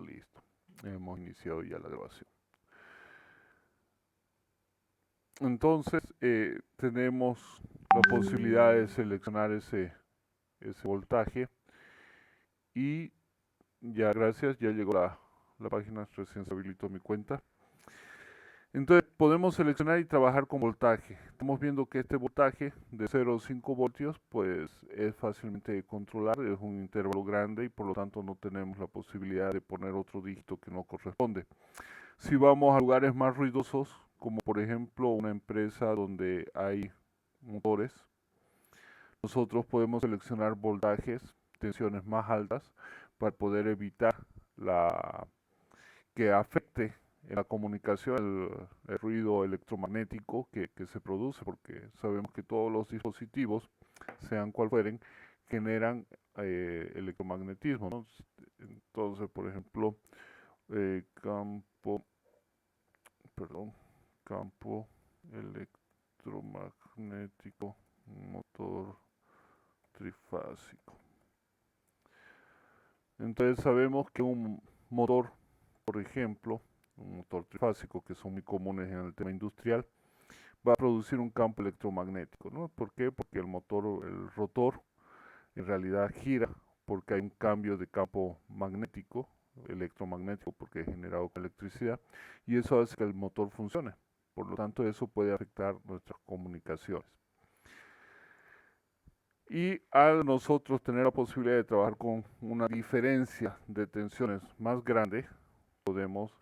Listo. Hemos iniciado ya la grabación. Entonces, tenemos la posibilidad de seleccionar ese voltaje y ya, gracias, ya llegó la página, recién se habilitó mi cuenta. Entonces, podemos seleccionar y trabajar con voltaje. Estamos viendo que este voltaje de 0 a 5 voltios, pues es fácilmente de controlar, es un intervalo grande y por lo tanto no tenemos la posibilidad de poner otro dígito que no corresponde. Si vamos a lugares más ruidosos, como por ejemplo una empresa donde hay motores, nosotros podemos seleccionar voltajes, tensiones más altas para poder evitar que afecte en la comunicación el ruido electromagnético que se produce, porque sabemos que todos los dispositivos, sean cual fueren, generan electromagnetismo, ¿no? Entonces, por ejemplo, campo electromagnético, motor trifásico. Entonces sabemos que un motor, por ejemplo, un motor trifásico, que son muy comunes en el tema industrial, va a producir un campo electromagnético, ¿no? ¿Por qué? Porque el motor, el rotor, en realidad gira porque hay un cambio de campo magnético, electromagnético, porque es generado con electricidad, y eso hace que el motor funcione. Por lo tanto, eso puede afectar nuestras comunicaciones. Y al nosotros tener la posibilidad de trabajar con una diferencia de tensiones más grande, podemos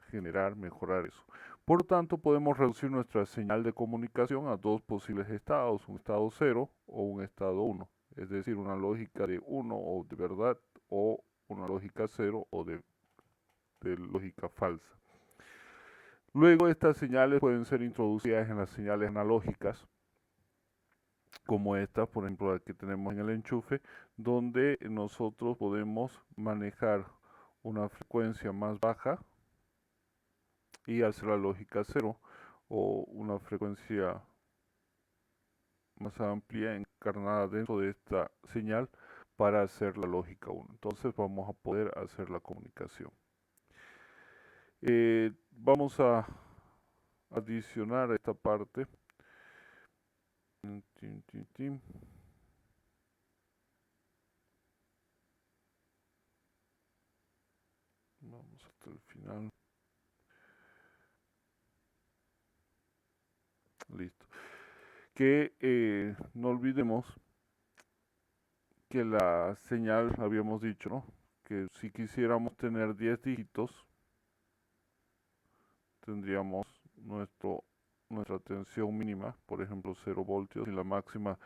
mejorar eso. Por lo tanto, podemos reducir nuestra señal de comunicación a dos posibles estados, un estado 0 o un estado 1. Es decir, una lógica de 1 o de verdad, o una lógica 0 o de lógica falsa. Luego, estas señales pueden ser introducidas en las señales analógicas, como esta, por ejemplo, la que tenemos en el enchufe, donde nosotros podemos manejar una frecuencia más baja y hacer la lógica 0, o una frecuencia más amplia encarnada dentro de esta señal para hacer la lógica 1. Entonces vamos a poder hacer la comunicación. Vamos a adicionar a esta parte. Vamos hasta el final. Listo. Que no olvidemos que la señal, habíamos dicho, ¿no? Que si quisiéramos tener 10 dígitos, tendríamos nuestra tensión mínima, por ejemplo 0 voltios, y la máxima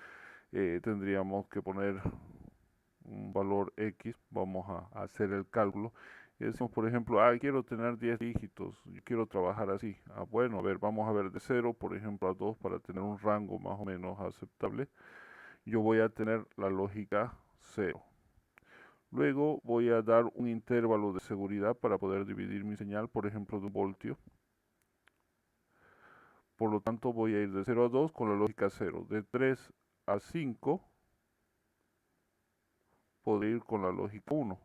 tendríamos que poner un valor X. Vamos a hacer el cálculo y decimos, por ejemplo, quiero tener 10 dígitos, yo quiero trabajar así. Bueno, a ver, vamos a ver de 0, por ejemplo, a 2 para tener un rango más o menos aceptable. Yo voy a tener la lógica 0. Luego voy a dar un intervalo de seguridad para poder dividir mi señal, por ejemplo, de 1 voltio. Por lo tanto, voy a ir de 0 a 2 con la lógica 0. De 3 a 5, podré ir con la lógica 1.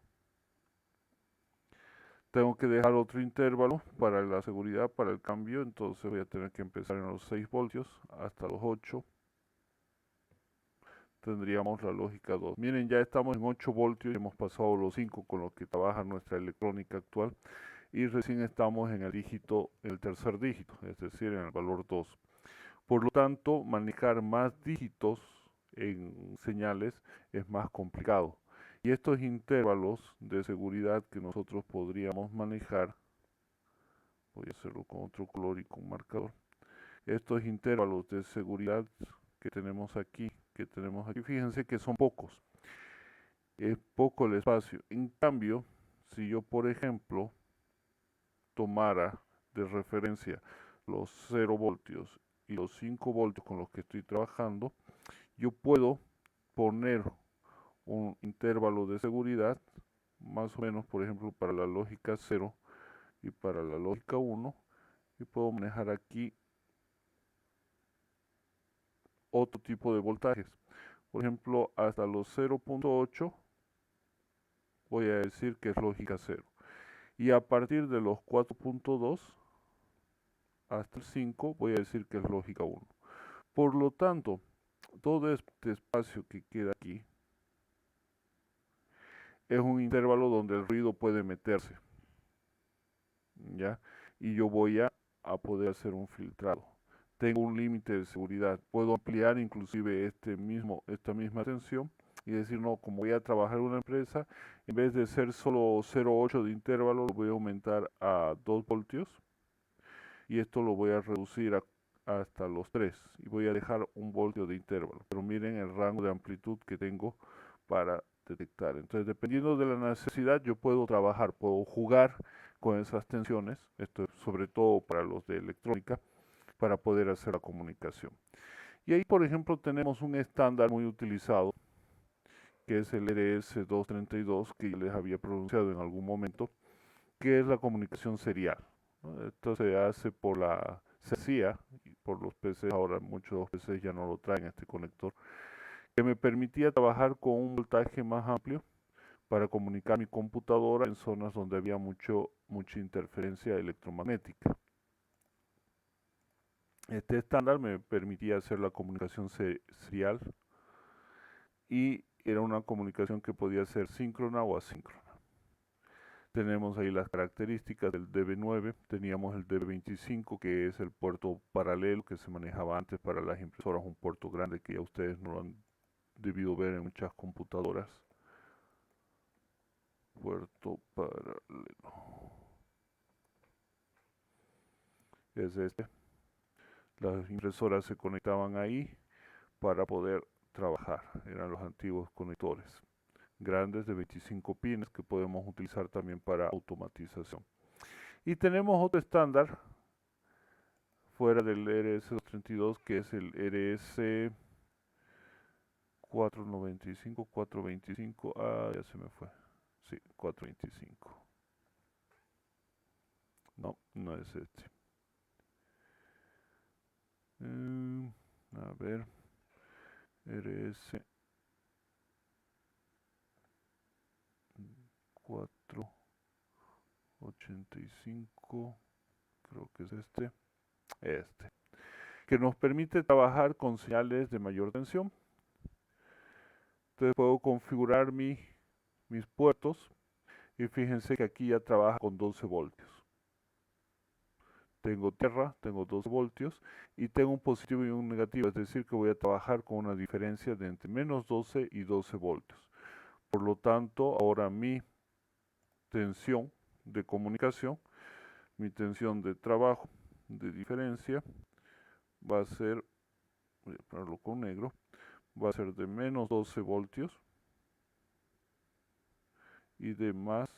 Tengo que dejar otro intervalo para la seguridad, para el cambio, entonces voy a tener que empezar en los 6 voltios hasta los 8. Tendríamos la lógica 2. Miren, ya estamos en 8 voltios y hemos pasado los 5 con los que trabaja nuestra electrónica actual, y recién estamos en el tercer dígito, es decir, en el valor 2. Por lo tanto, manejar más dígitos en señales es más complicado. Y estos intervalos de seguridad que nosotros podríamos manejar, voy a hacerlo con otro color y con marcador, estos intervalos de seguridad que tenemos aquí, fíjense que son pocos, es poco el espacio. En cambio, si yo, por ejemplo, tomara de referencia los 0 voltios y los 5 voltios con los que estoy trabajando, yo puedo poner un intervalo de seguridad, más o menos, por ejemplo, para la lógica 0 y para la lógica 1, y puedo manejar aquí otro tipo de voltajes. Por ejemplo, hasta los 0.8 voy a decir que es lógica 0. Y a partir de los 4.2 hasta el 5 voy a decir que es lógica 1. Por lo tanto, todo este espacio que queda aquí es un intervalo donde el ruido puede meterse, ¿ya? Y yo voy a poder hacer un filtrado. Tengo un límite de seguridad. Puedo ampliar inclusive esta misma tensión y decir, no, como voy a trabajar en una empresa, en vez de ser solo 0,8 de intervalo, lo voy a aumentar a 2 voltios y esto lo voy a reducir hasta los 3 y voy a dejar 1 voltio de intervalo. Pero miren el rango de amplitud que tengo para detectar. Entonces, dependiendo de la necesidad, yo puedo trabajar, puedo jugar con esas tensiones, esto es sobre todo para los de electrónica, para poder hacer la comunicación. Y ahí, por ejemplo, tenemos un estándar muy utilizado, que es el RS-232, que ya les había pronunciado en algún momento, que es la comunicación serial, ¿no? Esto se hacía por los PCs, ahora muchos PCs ya no lo traen este conector, que me permitía trabajar con un voltaje más amplio para comunicar mi computadora en zonas donde había mucha interferencia electromagnética. Este estándar me permitía hacer la comunicación serial y era una comunicación que podía ser síncrona o asíncrona. Tenemos ahí las características del DB9, teníamos el DB25 que es el puerto paralelo que se manejaba antes para las impresoras, un puerto grande que ya ustedes no lo han debido ver en muchas computadoras. Puerto paralelo. Es este. Las impresoras se conectaban ahí para poder trabajar. Eran los antiguos conectores grandes de 25 pines que podemos utilizar también para automatización. Y tenemos otro estándar fuera del RS-232 que es el RS-495, 425, ya se me fue. Sí, 425. No, no es este. A ver, RS 485, creo que es este, que nos permite trabajar con señales de mayor tensión. Entonces puedo configurar mis puertos y fíjense que aquí ya trabaja con 12 voltios. Tengo tierra, tengo 12 voltios y tengo un positivo y un negativo, es decir que voy a trabajar con una diferencia de entre menos 12 y 12 voltios. Por lo tanto, ahora mi tensión de comunicación, mi tensión de trabajo de diferencia va a ser, voy a ponerlo con negro, va a ser de menos 12 voltios y de más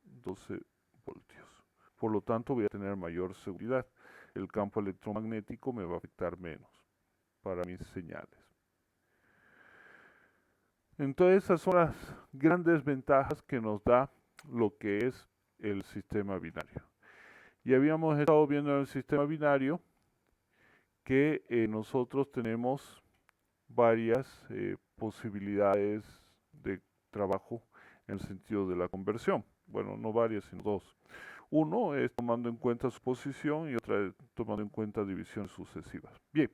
12 voltios. Por lo tanto, voy a tener mayor seguridad. El campo electromagnético me va a afectar menos para mis señales. Entonces, esas son las grandes ventajas que nos da lo que es el sistema binario. Y habíamos estado viendo en el sistema binario que nosotros tenemos varias posibilidades de trabajo en el sentido de la conversión. Bueno, no varias, sino dos. Uno es tomando en cuenta su posición y otra es tomando en cuenta divisiones sucesivas. Bien,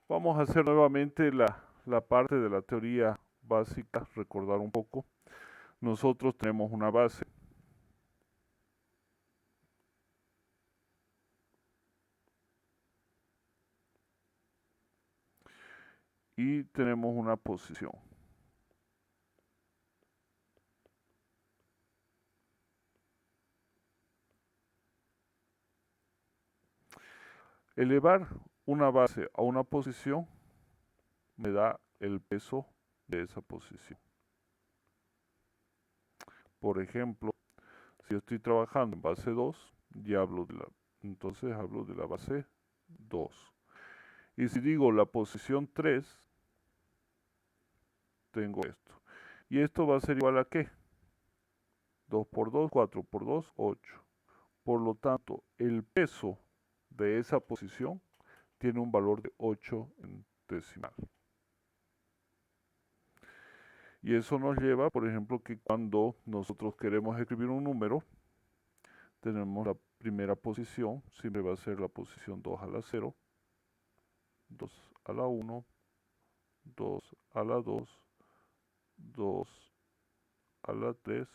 vamos a hacer nuevamente la parte de la teoría básica, recordar un poco. Nosotros tenemos una base. Y tenemos una posición. Elevar una base a una posición me da el peso de esa posición. Por ejemplo, si yo estoy trabajando en base 2, ya entonces hablo de la base 2. Y si digo la posición 3, tengo esto. Y esto va a ser igual a ¿qué? 2 por 2, 4 por 2, 8. Por lo tanto, el peso de esa posición tiene un valor de 8 en decimal. Y eso nos lleva, por ejemplo, que cuando nosotros queremos escribir un número, tenemos la primera posición, siempre va a ser la posición 2 a la 0, 2 a la 1, 2 a la 2, 2 a la 3,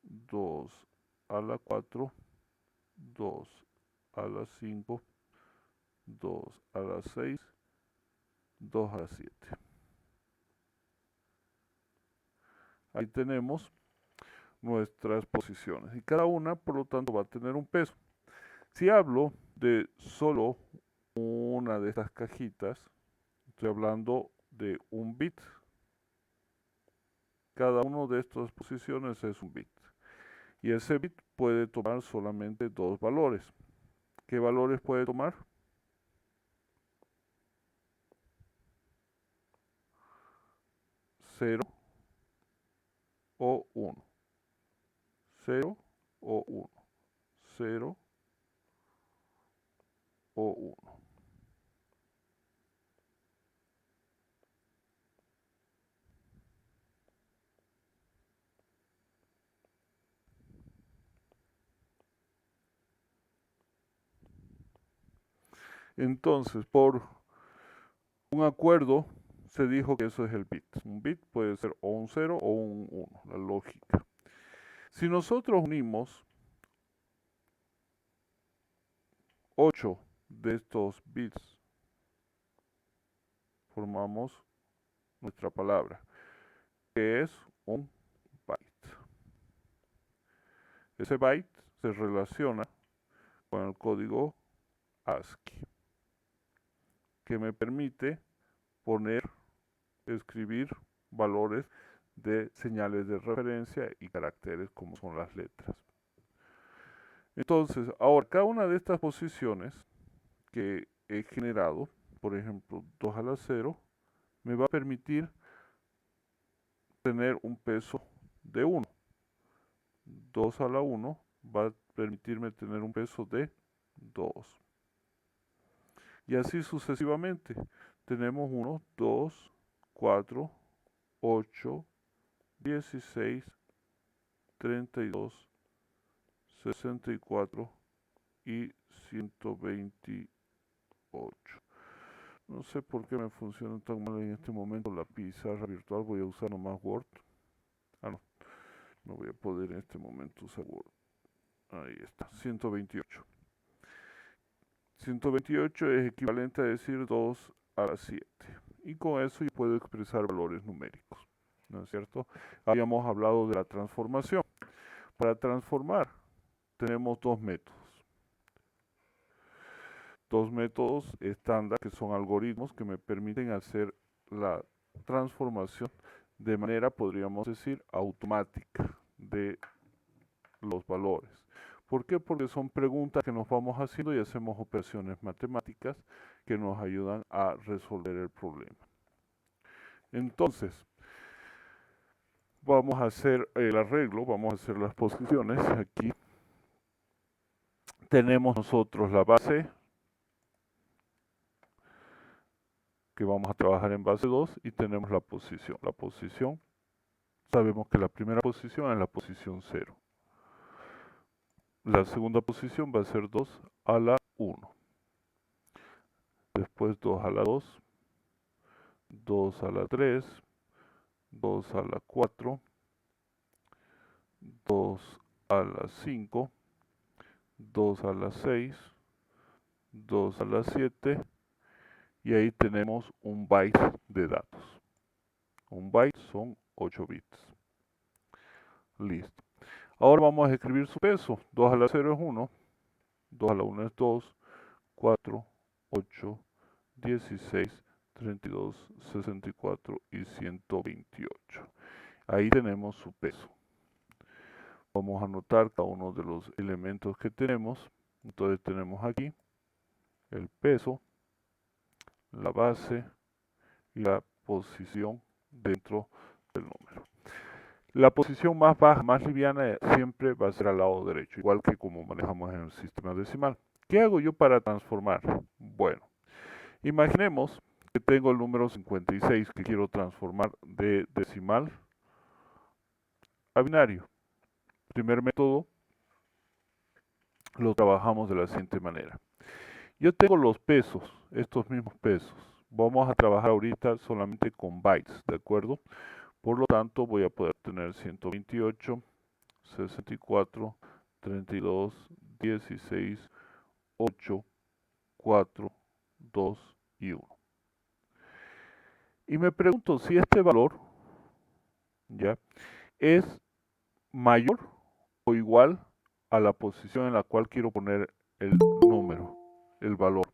2 a la 4, 2 a la 5, 2 a la 6, 2 a la 7. Ahí tenemos nuestras posiciones y cada una por lo tanto va a tener un peso. Si hablo de solo una de estas cajitas, estoy hablando de un bit. Cada una de estas posiciones es un bit. Y ese bit puede tomar solamente dos valores. ¿Qué valores puede tomar? 0 o 1. 0 o 1. 0 o 1. Entonces, por un acuerdo, se dijo que eso es el bit. Un bit puede ser o un 0 o un 1, la lógica. Si nosotros unimos 8 de estos bits, formamos nuestra palabra, que es un byte. Ese byte se relaciona con el código ASCII, que me permite escribir valores de señales de referencia y caracteres como son las letras. Entonces, ahora cada una de estas posiciones que he generado, por ejemplo 2 a la 0, me va a permitir tener un peso de 1. 2 a la 1 va a permitirme tener un peso de 2. Y así sucesivamente. Tenemos 1, 2, 4, 8, 16, 32, 64 y 128. No sé por qué me funciona tan mal en este momento la pizarra virtual. Voy a usar nomás Word. No voy a poder en este momento usar Word. Ahí está, 128. 128 es equivalente a decir 2 a la 7. Y con eso yo puedo expresar valores numéricos, ¿no es cierto? Habíamos hablado de la transformación. Para transformar tenemos dos métodos. Dos métodos estándar que son algoritmos que me permiten hacer la transformación de manera, podríamos decir, automática de los valores. ¿Por qué? Porque son preguntas que nos vamos haciendo y hacemos operaciones matemáticas que nos ayudan a resolver el problema. Entonces, vamos a hacer el arreglo, vamos a hacer las posiciones. Aquí tenemos nosotros la base, que vamos a trabajar en base 2, y tenemos la posición. La posición, sabemos que la primera posición es la posición 0. La segunda posición va a ser 2 a la 1. Después 2 a la 2, 2 a la 3, 2 a la 4, 2 a la 5, 2 a la 6, 2 a la 7, y ahí tenemos un byte de datos. Un byte son 8 bits. Listo. Ahora vamos a escribir su peso. 2 a la 0 es 1, 2 a la 1 es 2, 4, 8, 16, 32, 64 y 128. Ahí tenemos su peso. Vamos a anotar cada uno de los elementos que tenemos. Entonces tenemos aquí el peso, la base y la posición dentro del número. La posición más baja, más liviana, siempre va a ser al lado derecho, igual que como manejamos en el sistema decimal. ¿Qué hago yo para transformar? Bueno, imaginemos que tengo el número 56 que quiero transformar de decimal a binario. El primer método lo trabajamos de la siguiente manera. Yo tengo los pesos, estos mismos pesos. Vamos a trabajar ahorita solamente con bytes, ¿de acuerdo? Por lo tanto, voy a poder tener 128, 64, 32, 16, 8, 4, 2 y 1. Y me pregunto si este valor, ¿ya?, es mayor o igual a la posición en la cual quiero poner el número, el valor.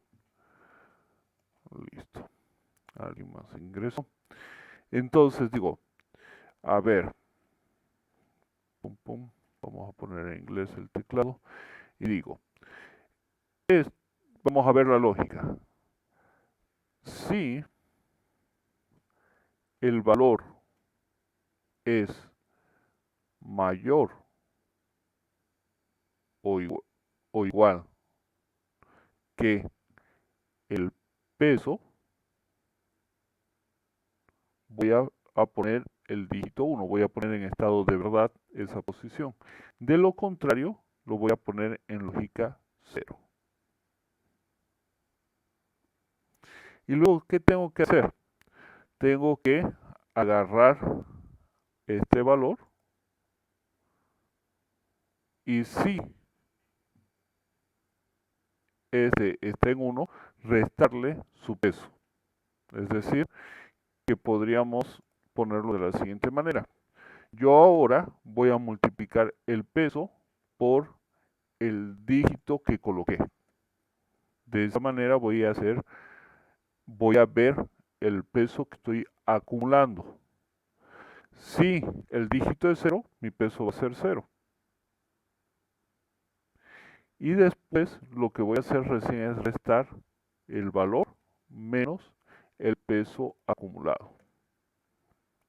Listo. Alguien más ingresó. Entonces digo, a ver, pum, pum, vamos a poner en inglés el teclado y digo, vamos a ver la lógica. Si el valor es mayor o igual que el peso, voy a poner el dígito 1, voy a poner en estado de verdad esa posición. De lo contrario, lo voy a poner en lógica 0. Y luego, ¿qué tengo que hacer? Tengo que agarrar este valor y si este está en 1, restarle su peso. Es decir, que podríamos ponerlo de la siguiente manera. Yo ahora voy a multiplicar el peso por el dígito que coloqué. De esa manera voy a ver el peso que estoy acumulando. Si el dígito es 0, mi peso va a ser 0. Y después lo que voy a hacer recién es restar el valor menos el peso acumulado.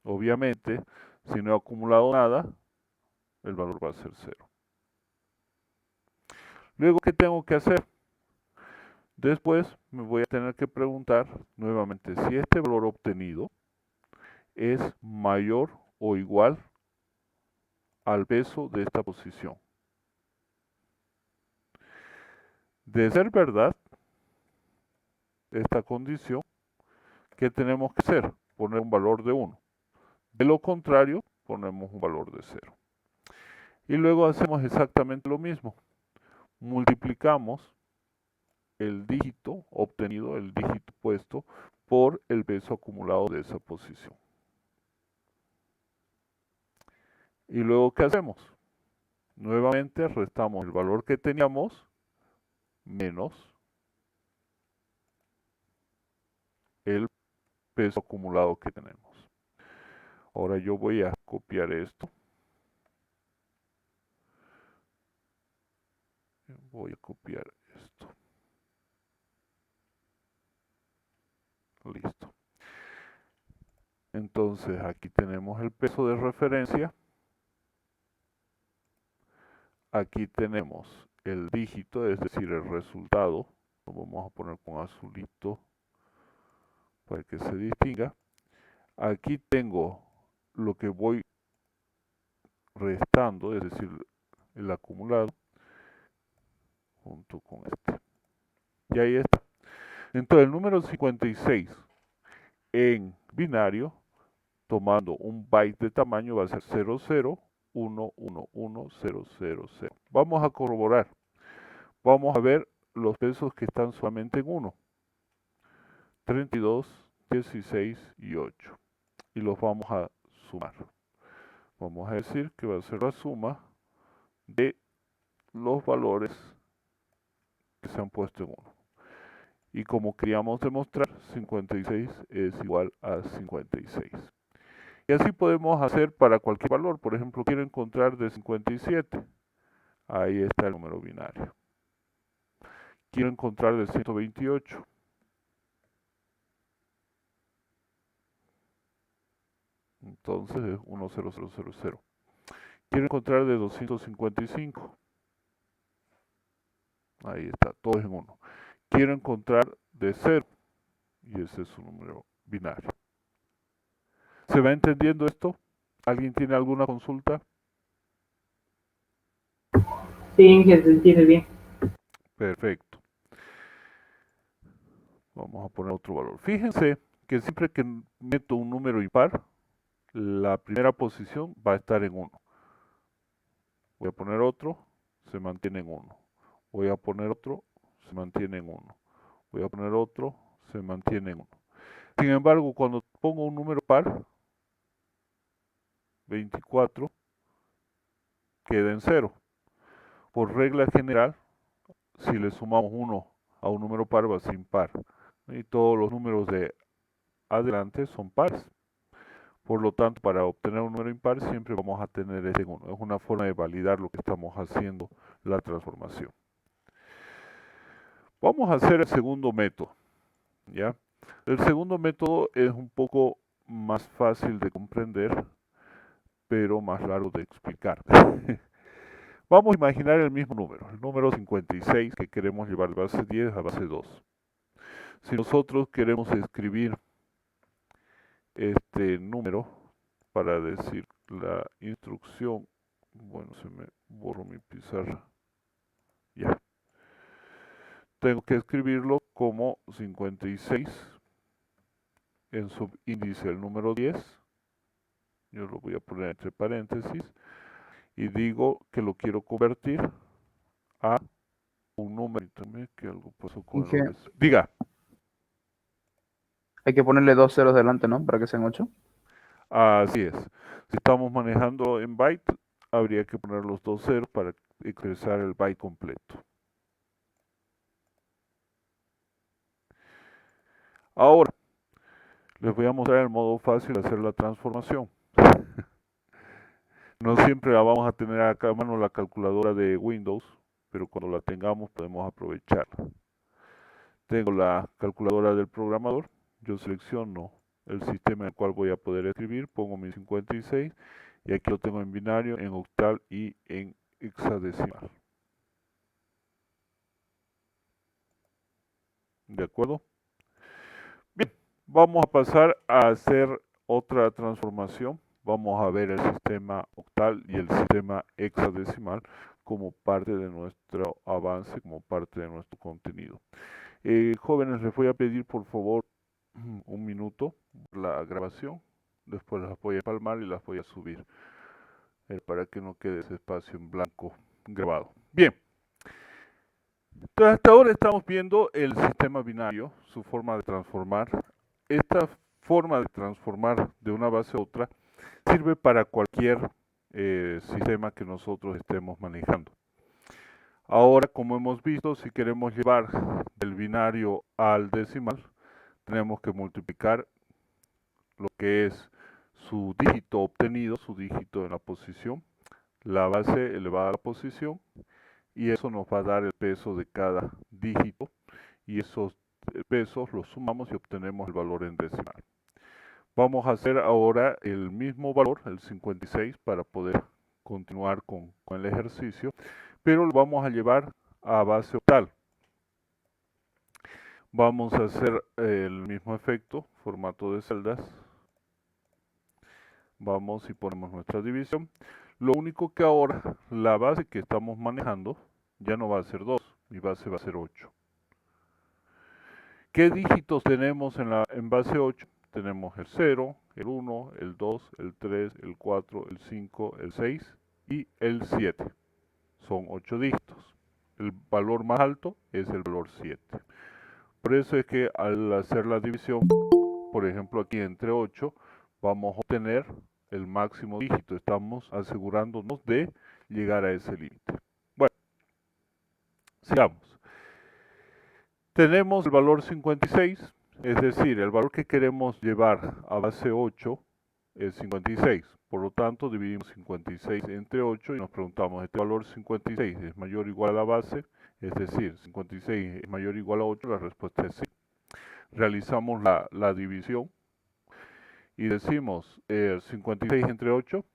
Obviamente, si no he acumulado nada, el valor va a ser 0. Luego, ¿qué tengo que hacer? Después me voy a tener que preguntar nuevamente si este valor obtenido es mayor o igual al peso de esta posición. De ser verdad esta condición, ¿qué tenemos que hacer? Poner un valor de 1. De lo contrario, ponemos un valor de 0. Y luego hacemos exactamente lo mismo. Multiplicamos el dígito obtenido, el dígito puesto, por el peso acumulado de esa posición. Y luego, ¿qué hacemos? Nuevamente restamos el valor que teníamos menos el peso acumulado que tenemos. Ahora yo voy a copiar esto. Voy a copiar esto. Listo. Entonces aquí tenemos el peso de referencia. Aquí tenemos el dígito, es decir, el resultado. Lo vamos a poner con azulito para que se distinga. Aquí tengo lo que voy restando, es decir, el acumulado, junto con este. Y ahí está. Entonces el número 56 en binario, tomando un byte de tamaño, va a ser 00111000. Vamos a corroborar. Vamos a ver los pesos que están solamente en 1. 32, 16 y 8. Y los vamos a sumar. Vamos a decir que va a ser la suma de los valores que se han puesto en 1. Y como queríamos demostrar, 56 es igual a 56. Y así podemos hacer para cualquier valor. Por ejemplo, quiero encontrar de 57. Ahí está el número binario. Quiero encontrar de 128. Entonces es 10000. Quiero encontrar de 255. Ahí está, todo es en 1. Quiero encontrar de 0. Y ese es un número binario. ¿Se va entendiendo esto? ¿Alguien tiene alguna consulta? Sí, Inge, se entiende bien. Perfecto. Vamos a poner otro valor. Fíjense que siempre que meto un número impar, la primera posición va a estar en 1. Voy a poner otro, se mantiene en 1. Voy a poner otro, se mantiene en 1. Voy a poner otro, se mantiene en 1. Sin embargo, cuando pongo un número par, 24, queda en 0. Por regla general, si le sumamos 1 a un número par, va a ser impar. Y todos los números de adelante son pares. Por lo tanto, para obtener un número impar siempre vamos a tener ese 1. Es una forma de validar lo que estamos haciendo, la transformación. Vamos a hacer el segundo método, ¿ya? El segundo método es un poco más fácil de comprender, pero más largo de explicar. Vamos a imaginar el mismo número, el número 56 que queremos llevar de base 10 a base 2. Si nosotros queremos escribir este número para decir la instrucción, bueno, se me borró mi pizarra, ya. Tengo que escribirlo como 56 en subíndice el número 10. Yo lo voy a poner entre paréntesis y digo que lo quiero convertir a un número. Permítame que algo pasó con el Inge, OBS. Diga, hay que ponerle 2 ceros delante, ¿no? Para que sean 8. así es. Si estamos manejando en byte, habría que poner los dos ceros para expresar el byte completo. Ahora, les voy a mostrar el modo fácil de hacer la transformación. No siempre la vamos a tener acá a mano la calculadora de Windows, pero cuando la tengamos podemos aprovecharla. Tengo la calculadora del programador, yo selecciono el sistema en el cual voy a poder escribir, pongo mi 56 y aquí lo tengo en binario, en octal y en hexadecimal. ¿De acuerdo? Bien, vamos a pasar a hacer otra transformación. Vamos a ver el sistema octal y el sistema hexadecimal como parte de nuestro avance, como parte de nuestro contenido. Jóvenes, les voy a pedir por favor un minuto la grabación. Después las voy a palmar y las voy a subir para que no quede ese espacio en blanco grabado. Bien, entonces hasta ahora estamos viendo el sistema binario, su forma de transformar. Esta forma de transformar de una base a otra sirve para cualquier sistema que nosotros estemos manejando. Ahora, como hemos visto, si queremos llevar del binario al decimal, tenemos que multiplicar lo que es su dígito obtenido, su dígito en la posición, la base elevada a la posición, y eso nos va a dar el peso de cada dígito, y esos pesos los sumamos y obtenemos el valor en decimal. Vamos a hacer ahora el mismo valor, el 56, para poder continuar con el ejercicio, pero lo vamos a llevar a base octal. Vamos a hacer el mismo efecto, formato de celdas. Vamos y ponemos nuestra división. Lo único que ahora la base que estamos manejando ya no va a ser 2, mi base va a ser 8. ¿Qué dígitos tenemos en base 8? Tenemos el 0, el 1, el 2, el 3, el 4, el 5, el 6 y el 7. Son 8 dígitos. El valor más alto es el valor 7. Por eso es que al hacer la división, por ejemplo aquí entre 8, vamos a obtener el máximo dígito. Estamos asegurándonos de llegar a ese límite. Bueno, sigamos. Tenemos el valor 56, es decir, el valor que queremos llevar a base 8 es 56. Por lo tanto, dividimos 56 entre 8 y nos preguntamos, ¿este valor 56 es mayor o igual a la base? Es decir, 56 es mayor o igual a 8, la respuesta es sí. Realizamos la división y decimos 56 entre 8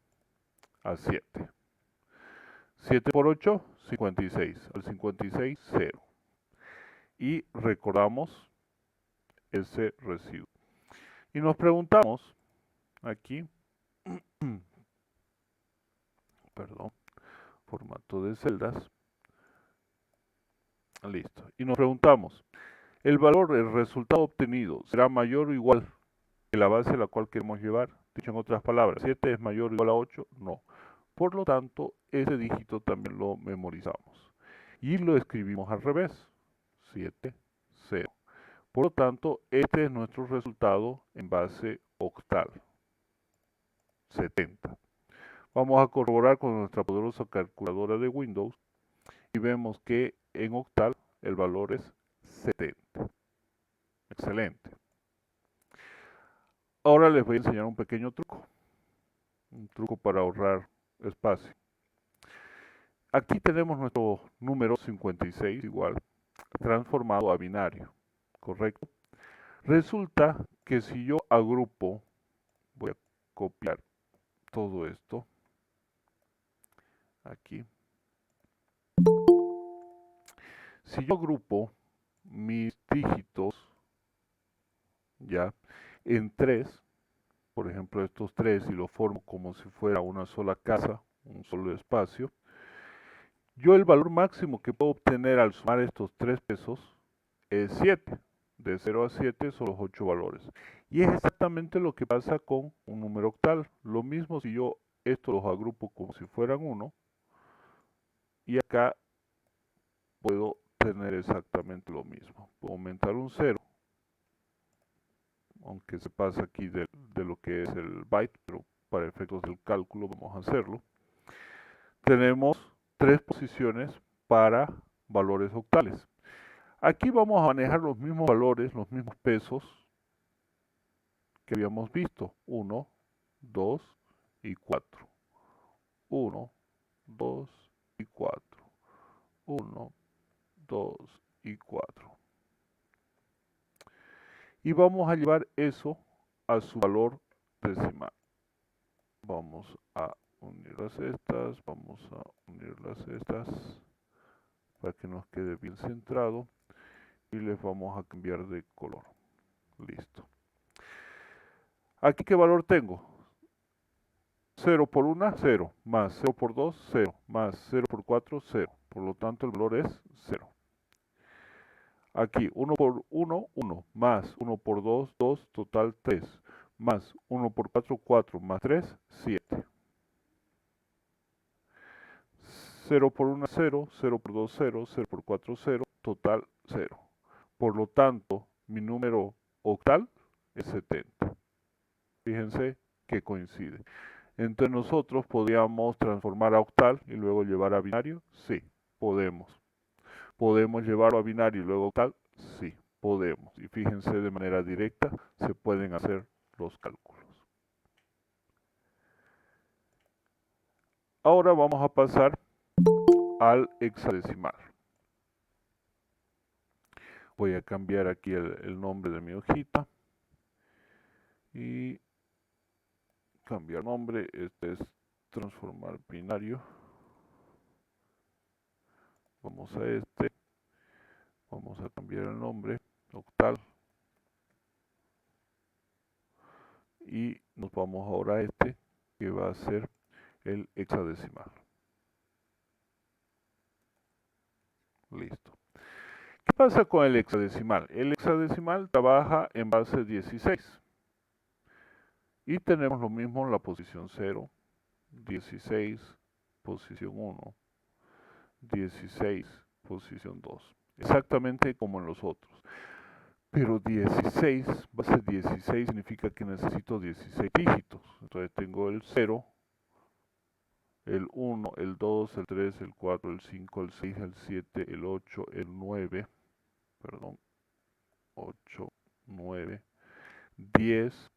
a 7. 7 por 8, 56. Al 56, 0. Y recordamos ese residuo. Y nos preguntamos aquí, perdón, formato de celdas, Listo. Y nos preguntamos, ¿el valor, el resultado obtenido, será mayor o igual que la base a la cual queremos llevar? Dicho en otras palabras, 7 es mayor o igual a 8, no. Por lo tanto, ese dígito también lo memorizamos. Y lo escribimos al revés, 7, 0. Por lo tanto, este es nuestro resultado en base octal, 70. Vamos a corroborar con nuestra poderosa calculadora de Windows y vemos que en octal el valor es 70. Excelente. Ahora les voy a enseñar un pequeño truco. Un truco para ahorrar espacio. Aquí tenemos nuestro número 56 igual, transformado a binario, ¿correcto? Resulta que si yo agrupo, voy a copiar todo esto aquí. Si yo agrupo mis dígitos ya en 3, por ejemplo estos 3 y lo formo como si fuera una sola casa, un solo espacio, yo el valor máximo que puedo obtener al sumar estos 3 pesos es 7. De 0 a 7 son los 8 valores. Y es exactamente lo que pasa con un número octal. Lo mismo si yo esto los agrupo como si fueran 1 y acá puedo tener exactamente lo mismo. Puedo aumentar un 0, aunque se pasa aquí de lo que es el byte, pero para efectos del cálculo vamos a hacerlo. Tenemos 3 posiciones para valores octales. Aquí vamos a manejar los mismos valores, los mismos pesos que habíamos visto. 1, 2 y 4. 1, 2 y 4. 1, 2 y 4. Y vamos a llevar eso a su valor decimal. Vamos a unirlas estas, vamos a unirlas estas para que nos quede bien centrado y les vamos a cambiar de color. Listo. Aquí, ¿qué valor tengo? 0 por 1, 0, más 0 por 2, 0, más 0 por 4, 0. Por lo tanto, el valor es 0. Aquí, 1 por 1, 1, más 1 por 2, 2, total 3, más 1 por 4, 4, más 3, 7. 0 por 1, 0, 0 por 2, 0, 0 por 4, 0, total 0. Por lo tanto, mi número octal es 70. Fíjense que coincide. Entonces nosotros podríamos transformar a octal y luego llevar a binario. Sí, podemos. ¿Podemos llevarlo a binario y luego octal? Sí, podemos. Y fíjense, de manera directa se pueden hacer los cálculos. Ahora vamos a pasar al hexadecimal. Voy a cambiar aquí el nombre de mi hojita y cambiar nombre. Este es transformar binario. Vamos a este. Vamos a cambiar el nombre, octal. Y nos vamos ahora a este, que va a ser el hexadecimal. Listo. ¿Qué pasa con el hexadecimal? El hexadecimal trabaja en base 16. Y tenemos lo mismo en la posición 0, 16, posición 1, 16, posición 2. Exactamente como en los otros. Pero 16, base 16 significa que necesito 16 dígitos. Entonces tengo el 0, el 1, el 2, el 3, el 4, el 5, el 6, el 7, el 8, el 9, perdón, 8, 9, 10,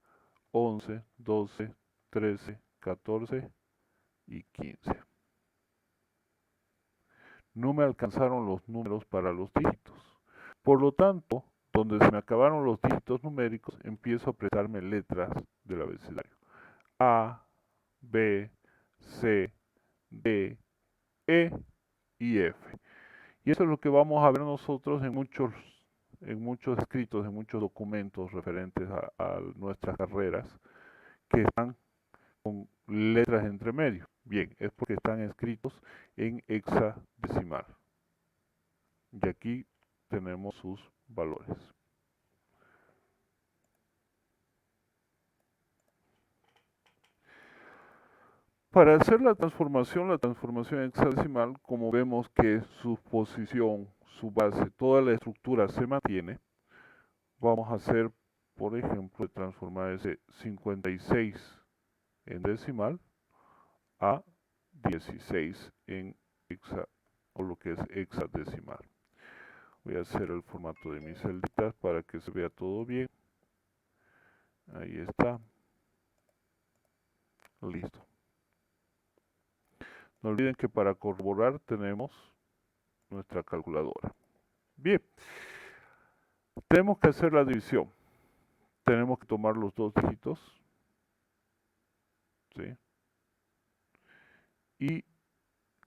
11, 12, 13, 14 y 15. No me alcanzaron los números para los dígitos. Por lo tanto, donde se me acabaron los dígitos numéricos, empiezo a apretarme letras del abecedario. A, B, C, D, E y F. Y eso es lo que vamos a ver nosotros en muchos escritos, en muchos documentos referentes a nuestras carreras, que están con letras entre medio. Bien, es porque están escritos en hexadecimal. Y aquí tenemos sus valores. Para hacer la transformación hexadecimal, como vemos que su posición, su base, toda la estructura se mantiene, vamos a hacer, por ejemplo, transformar ese 56 en decimal a 16 en hexa, o lo que es hexadecimal. Voy a hacer el formato de mis celditas para que se vea todo bien. Ahí está. Listo. No olviden que para corroborar tenemos nuestra calculadora. Bien. Tenemos que hacer la división. Tenemos que tomar los dos dígitos. ¿Sí? ¿Y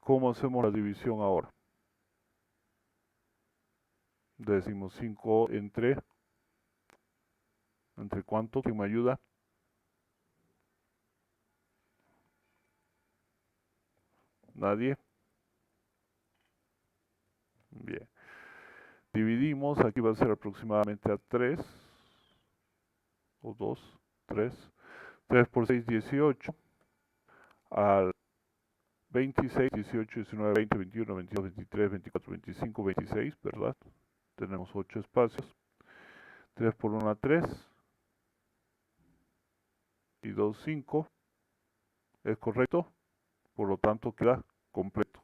cómo hacemos la división ahora? Decimos 5 entre cuánto, ¿quién me ayuda? ¿Nadie? Bien. Dividimos, aquí va a ser aproximadamente a 3, o 2, 3. 3 por 6, 18. Al 26, 18, 19, 20, 21, 22, 23, 24, 25, 26, ¿verdad? Tenemos 8 espacios. 3 por 1, 3. Y 2, 5. ¿Es correcto? Por lo tanto queda completo.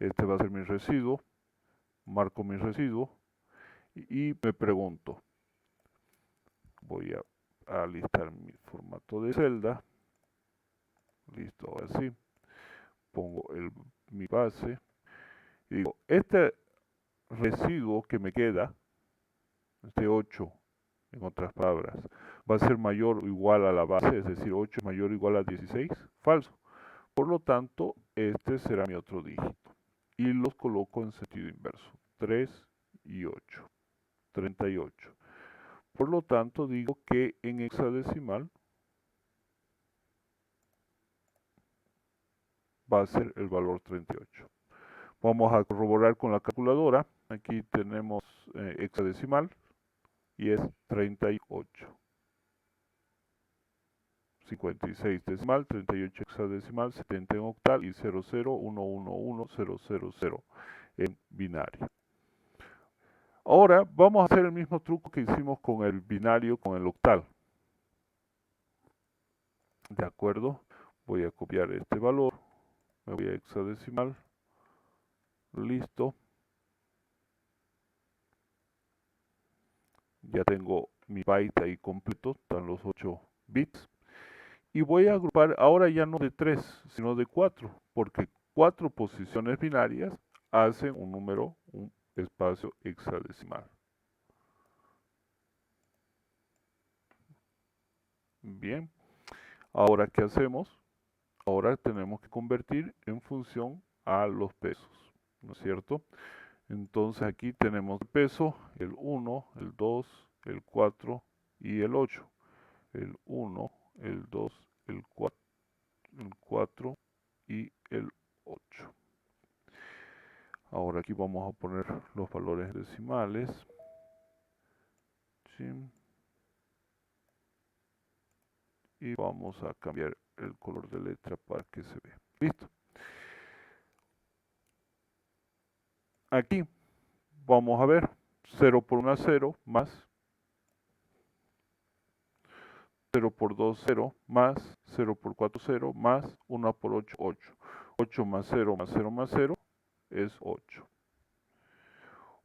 Este va a ser mi residuo. Marco mi residuo. Y me pregunto. Voy a alistar mi formato de celda. Listo, ahora sí. Pongo mi base. Y digo, este residuo que me queda, este 8, en otras palabras, va a ser mayor o igual a la base, es decir, 8 es mayor o igual a 16. Falso. Por lo tanto, este será mi otro dígito. Y los coloco en sentido inverso. 3 y 8. 38. Por lo tanto, digo que en hexadecimal va a ser el valor 38. Vamos a corroborar con la calculadora. Aquí tenemos hexadecimal y es 38. 56 decimal, 38 hexadecimal, 70 en octal y 00111000 en binario. Ahora vamos a hacer el mismo truco que hicimos con el binario, con el octal. De acuerdo, voy a copiar este valor, me voy a hexadecimal, listo. Ya tengo mi byte ahí completo, están los 8 bits. Y voy a agrupar ahora ya no de 3, sino de 4, porque 4 posiciones binarias hacen un número, un espacio hexadecimal. Bien, ahora ¿qué hacemos? Ahora tenemos que convertir en función a los pesos, ¿no es cierto? Entonces aquí tenemos el peso, el 1, el 2, el 4 y el 8. El 1, el 2, el 4 y el 8. Ahora aquí vamos a poner los valores decimales. ¿Sí? Y vamos a cambiar el color de letra para que se vea. Listo. Aquí vamos a ver 0 por 1, 0 más 0 por 2, 0 más 0 por 4, 0 más 1 por 8, 8. 8 más 0 más 0 más 0 es 8.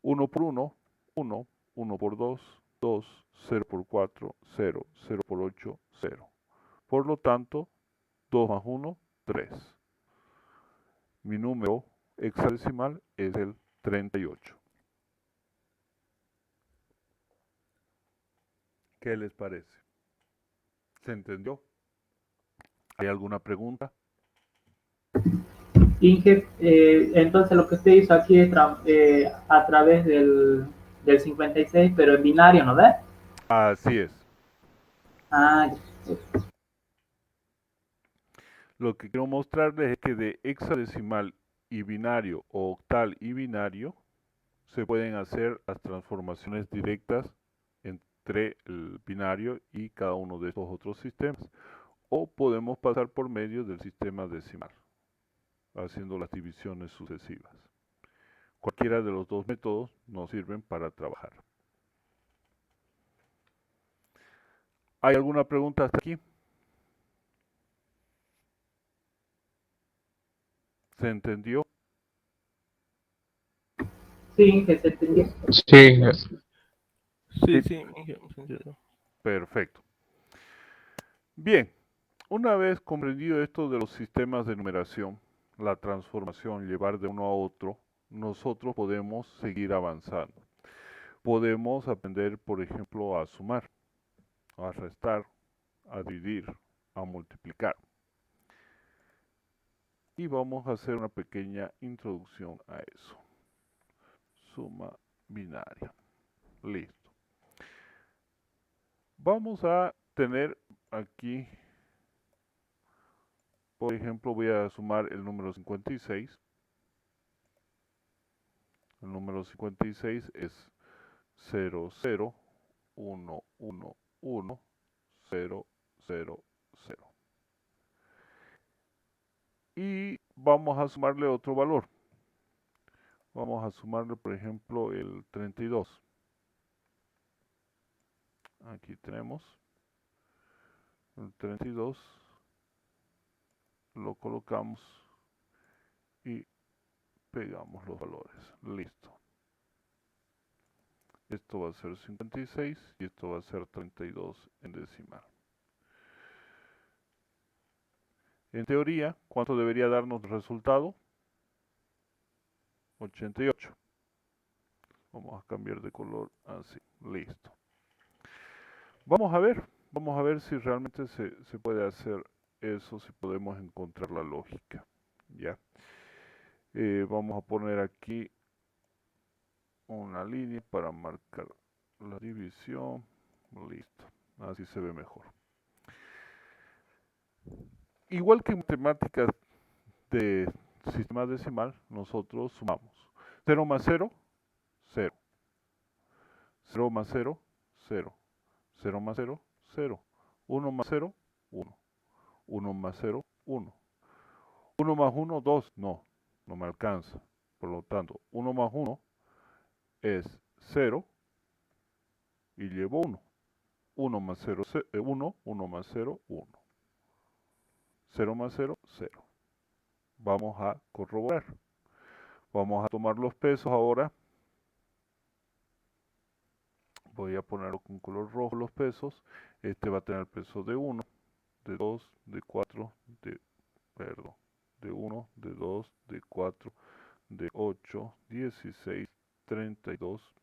1 por 1, 1. 1 por 2, 2. 0 por 4, 0. 0 por 8, 0. Por lo tanto, 2 más 1, 3. Mi número hexadecimal es el 38. ¿Qué les parece? ¿Se entendió? ¿Hay alguna pregunta? Inge, entonces lo que usted hizo aquí es a través del 56, pero en binario, ¿no ve? Así es. Ah, Lo que quiero mostrarles es que de hexadecimal y binario o octal y binario, se pueden hacer las transformaciones directas entre el binario y cada uno de estos otros sistemas. O podemos pasar por medio del sistema decimal, haciendo las divisiones sucesivas. Cualquiera de los dos métodos nos sirven para trabajar. ¿Hay alguna pregunta hasta aquí? ¿Se entendió? Sí, que se entendió. Sí, Sí. Perfecto. Bien, una vez comprendido esto de los sistemas de numeración, la transformación, llevar de uno a otro, nosotros podemos seguir avanzando. Podemos aprender, por ejemplo, a sumar, a restar, a dividir, a multiplicar. Y vamos a hacer una pequeña introducción a eso. Suma binaria. Listo. Vamos a tener aquí, por ejemplo, voy a sumar el número 56. El número 56 es 0, 0, 1, 1, 1, 0, 0, 0. Y vamos a sumarle otro valor. Vamos a sumarle, por ejemplo, el 32. Aquí tenemos el 32. Lo colocamos y pegamos los valores. Listo. Esto va a ser 56 y esto va a ser 32 en decimal. En teoría, ¿cuánto debería darnos el resultado? 88. Vamos a cambiar de color así. Listo. Vamos a ver si realmente se puede hacer eso, si podemos encontrar la lógica. ¿Ya? Vamos a poner aquí una línea para marcar la división. Listo. Así se ve mejor. Igual que en matemáticas de sistema decimal, nosotros sumamos. 0 más 0, 0. 0 más 0, 0. 0 más 0, 0. 1 más 0, 1. 1 más 0, 1. 1 más 1, 2. No, no me alcanza. Por lo tanto, 1 más 1 es 0 y llevo 1. 1 más 0, 1. 1 más 0, 1. 0 más 0, 0. Vamos a corroborar. Vamos a tomar los pesos ahora. Voy a ponerlo con color rojo los pesos. Este va a tener peso de 1, de 2, de 4, de 1, de 2, de 4, de 8, 16, 32,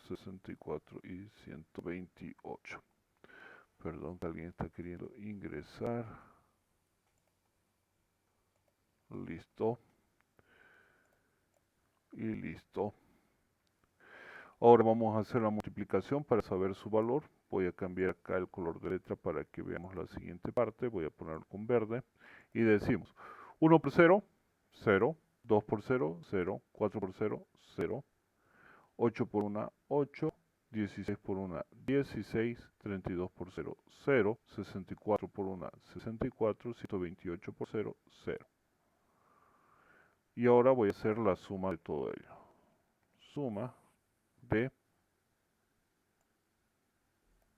64 y 128. Perdón que alguien está queriendo ingresar. Listo. Y listo. Ahora vamos a hacer la multiplicación para saber su valor. Voy a cambiar acá el color de letra para que veamos la siguiente parte. Voy a ponerlo con verde. Y decimos 1 por 0, 0. 2 por 0, 0. 4 por 0, 0. 8 por 1, 8. 16 por 1, 16. 32 por 0, 0. 64 por 1, 64. 128 por 0, 0. Y ahora voy a hacer la suma de todo ello. Suma de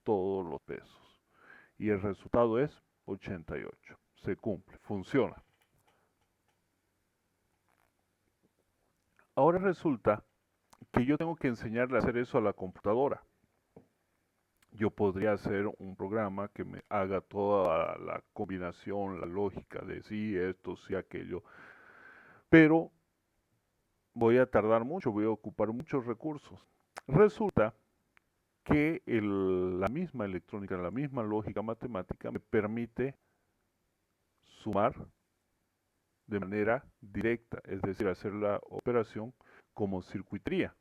todos los pesos. Y el resultado es 88. Se cumple, funciona. Ahora resulta que yo tengo que enseñarle a hacer eso a la computadora. Yo podría hacer un programa que me haga toda la combinación, la lógica de sí, esto, sí, aquello. Pero voy a tardar mucho, voy a ocupar muchos recursos. Resulta que la misma electrónica, la misma lógica matemática me permite sumar de manera directa, es decir, hacer la operación como circuitería.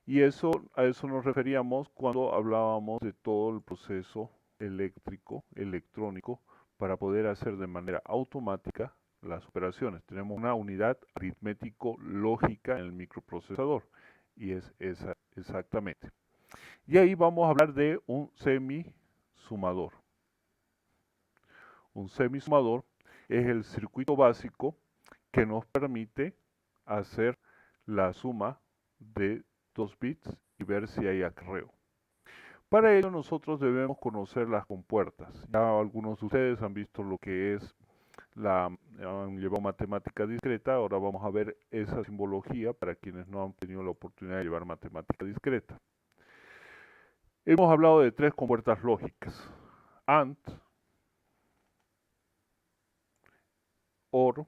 Y a eso nos referíamos cuando hablábamos de todo el proceso eléctrico, electrónico, para poder hacer de manera automática las operaciones. Tenemos una unidad aritmético-lógica en el microprocesador y es esa exactamente. Y ahí vamos a hablar de un semisumador. Un semisumador es el circuito básico que nos permite hacer la suma de 2 bits y ver si hay acarreo. Para ello nosotros debemos conocer las compuertas. Ya algunos de ustedes han visto lo que es han llevado matemática discreta, ahora vamos a ver esa simbología para quienes no han tenido la oportunidad de llevar matemática discreta. Hemos hablado de 3 compuertas lógicas: AND, OR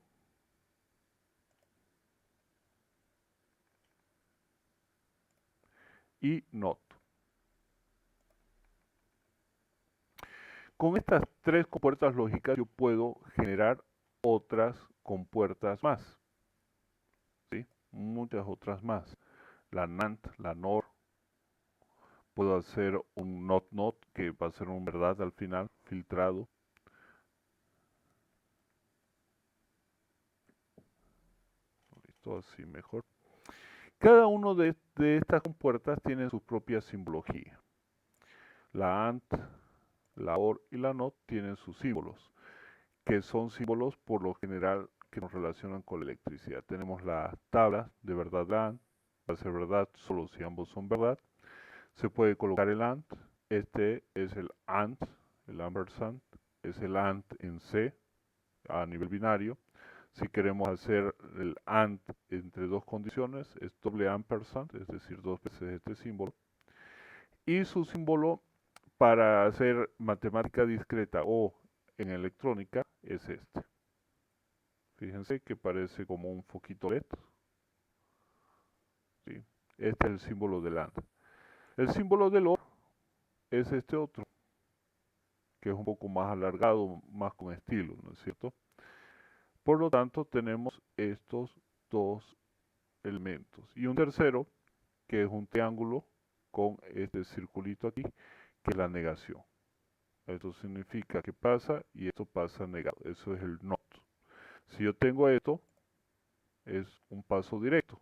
y NOT. Con estas 3 compuertas lógicas yo puedo generar otras compuertas más, ¿sí? Muchas otras más. La NAND, la NOR, puedo hacer un NOT que va a ser un verdad al final, filtrado. Listo, así mejor. Cada uno de estas compuertas tiene su propia simbología. La AND, la OR y la NOT tienen sus símbolos, que son símbolos por lo general que nos relacionan con la electricidad. Tenemos la tabla de verdad la AND, va a ser verdad solo si ambos son verdad. Se puede colocar el AND, este es el AND, el ampersand, es el AND en C a nivel binario. Si queremos hacer el AND entre 2 condiciones, es doble ampersand, es decir, 2 veces este símbolo. Y su símbolo para hacer matemática discreta o en electrónica es este. Fíjense que parece como un foquito LED. ¿Sí? Este es el símbolo del AND. El símbolo del OR es este otro, que es un poco más alargado, más con estilo, ¿no es cierto? Por lo tanto, tenemos estos 2 elementos. Y un tercero, que es un triángulo con este circulito aquí, que es la negación. Esto significa que pasa y esto pasa negado. Eso es el NOT. Si yo tengo esto, es un paso directo.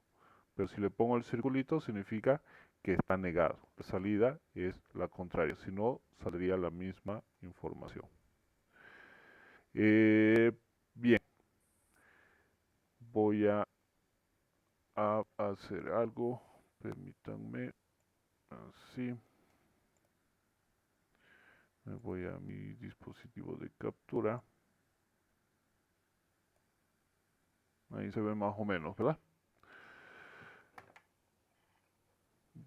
Pero si le pongo el circulito, significa que está negado. La salida es la contraria. Si no, saldría la misma información. Bien. Voy a hacer algo. Permítanme. Así. Me voy a mi dispositivo de captura. Ahí se ve más o menos, ¿verdad?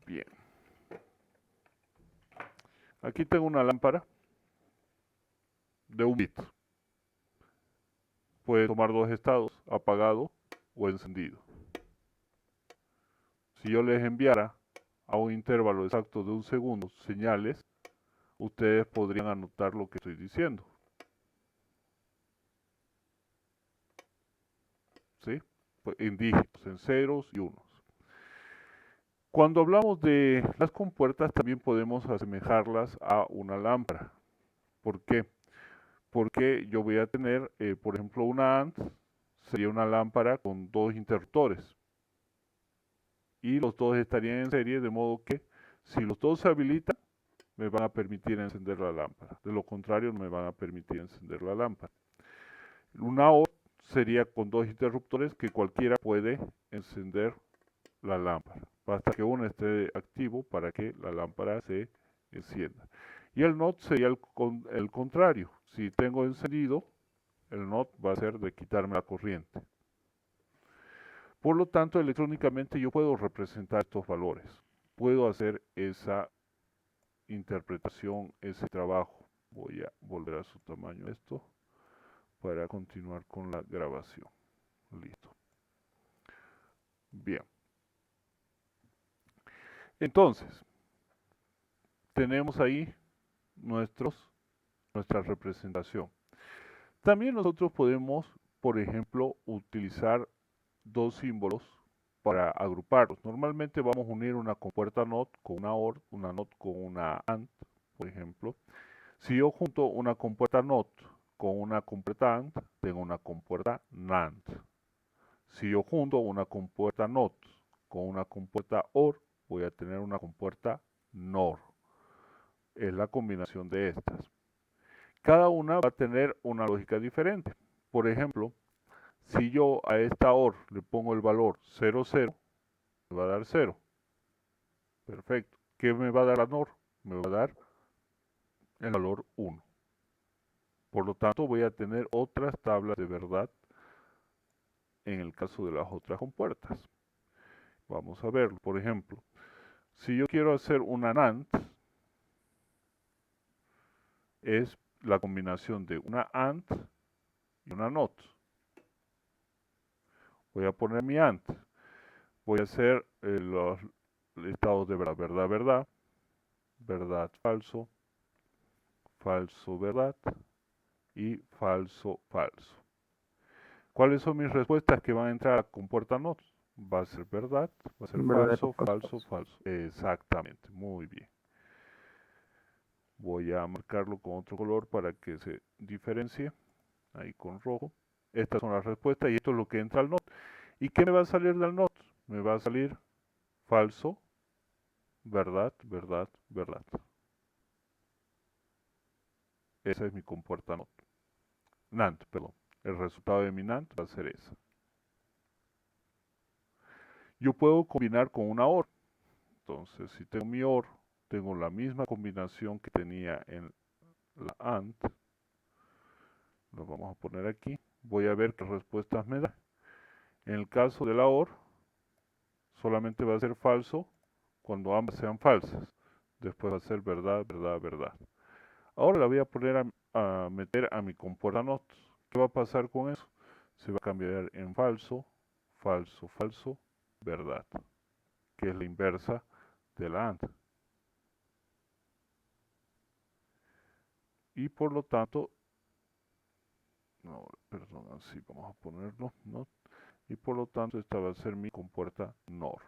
Bien. Aquí tengo una lámpara de 1 bit. Puede tomar 2 estados, apagado o encendido. Si yo les enviara a un intervalo exacto de 1 segundo señales, ustedes podrían anotar lo que estoy diciendo. ¿Sí? Pues en dígitos, en ceros y unos. Cuando hablamos de las compuertas, también podemos asemejarlas a una lámpara. ¿Por qué? Porque yo voy a tener, por ejemplo, una AND, sería una lámpara con 2 interruptores. Y los 2 estarían en serie, de modo que si los 2 se habilitan, me van a permitir encender la lámpara. De lo contrario, no me van a permitir encender la lámpara. Una OR sería con 2 interruptores que cualquiera puede encender la lámpara. Basta que uno esté activo para que la lámpara se encienda. Y el NOT sería el contrario. Si tengo encendido, el NOT va a ser de quitarme la corriente. Por lo tanto, electrónicamente yo puedo representar estos valores. Puedo hacer esa interpretación, ese trabajo. Voy a volver a su tamaño esto para continuar con la grabación. Listo. Bien. Entonces, tenemos ahí nuestra representación. También nosotros podemos, por ejemplo, utilizar 2 símbolos para agruparlos. Normalmente vamos a unir una compuerta NOT con una OR, una NOT con una AND, por ejemplo. Si yo junto una compuerta NOT con una compuerta AND, tengo una compuerta NAND. Si yo junto una compuerta NOT con una compuerta OR, voy a tener una compuerta NOR. Es la combinación de estas. Cada una va a tener una lógica diferente. Por ejemplo, si yo a esta OR le pongo el valor 0, 0, me va a dar 0. Perfecto. ¿Qué me va a dar la NOR? Me va a dar el valor 1. Por lo tanto, voy a tener otras tablas de verdad en el caso de las otras compuertas. Vamos a verlo. Por ejemplo, si yo quiero hacer una NAND, es la combinación de una AND y una NOT. Voy a poner mi AND. Voy a hacer los estados de verdad, verdad, verdad, verdad, falso, falso, verdad y falso, falso. ¿Cuáles son mis respuestas que van a entrar a la compuerta NOT? Va a ser verdad, va a ser Verdadero, falso, falso, falso. Exactamente, muy bien. Voy a marcarlo con otro color para que se diferencie. Ahí con rojo. Estas son las respuestas y esto es lo que entra al NOT. ¿Y qué me va a salir del NOT? Me va a salir falso, verdad, verdad, verdad. Esa es mi compuerta NOT. NAND, perdón. El resultado de mi NAND va a ser esa. Yo puedo combinar con una OR. Entonces, si tengo mi OR, tengo la misma combinación que tenía en la AND. Lo vamos a poner aquí. Voy a ver qué respuestas me da. En el caso de la OR, solamente va a ser falso cuando ambas sean falsas. Después va a ser verdad, verdad, verdad. Ahora la voy a poner a meter a mi compuerta NOT. ¿Qué va a pasar con eso? Se va a cambiar en falso, falso, falso, verdad, que es la inversa de la AND. Y por lo tanto, no, perdón, así vamos a ponerlo, NOT. Y por lo tanto esta va a ser mi compuerta NOR.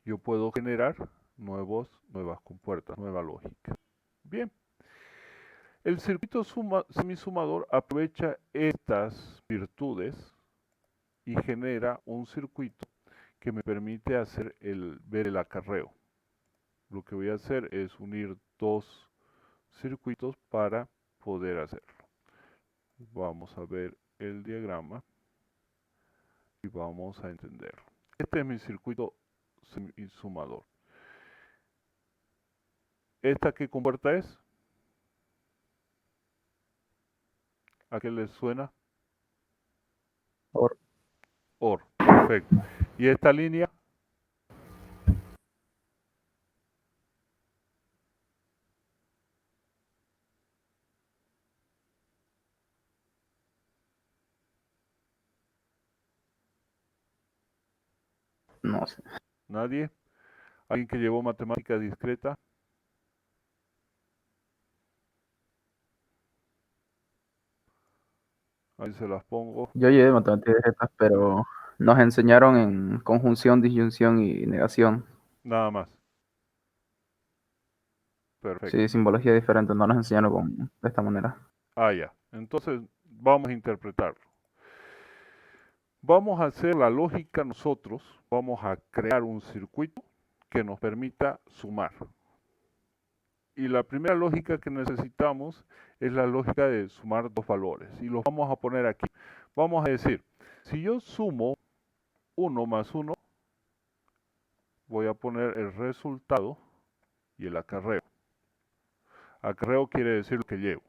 Yo puedo generar nuevas compuertas, nueva lógica. Bien, el circuito semisumador aprovecha estas virtudes y genera un circuito que me permite ver el acarreo. Lo que voy a hacer es unir dos circuitos para poder hacerlo. Vamos a ver el diagrama y vamos a entenderlo. Este es mi circuito semisumador. ¿Esta qué compuerta es? ¿A qué les suena? OR. OR, perfecto. ¿Y esta línea? No sé. ¿Nadie? ¿Alguien que llevó matemática discreta? Ahí se las pongo. Yo llevé matemáticas discretas, pero nos enseñaron en conjunción, disyunción y negación. Nada más. Perfecto. Sí, simbología diferente, no nos enseñaron de esta manera. Ah, ya. Entonces vamos a interpretarlo. Vamos a hacer la lógica nosotros. Vamos a crear un circuito que nos permita sumar. Y la primera lógica que necesitamos es la lógica de sumar dos valores. Y los vamos a poner aquí. Vamos a decir, si yo sumo 1 más 1, voy a poner el resultado y el acarreo. Acarreo quiere decir lo que llevo.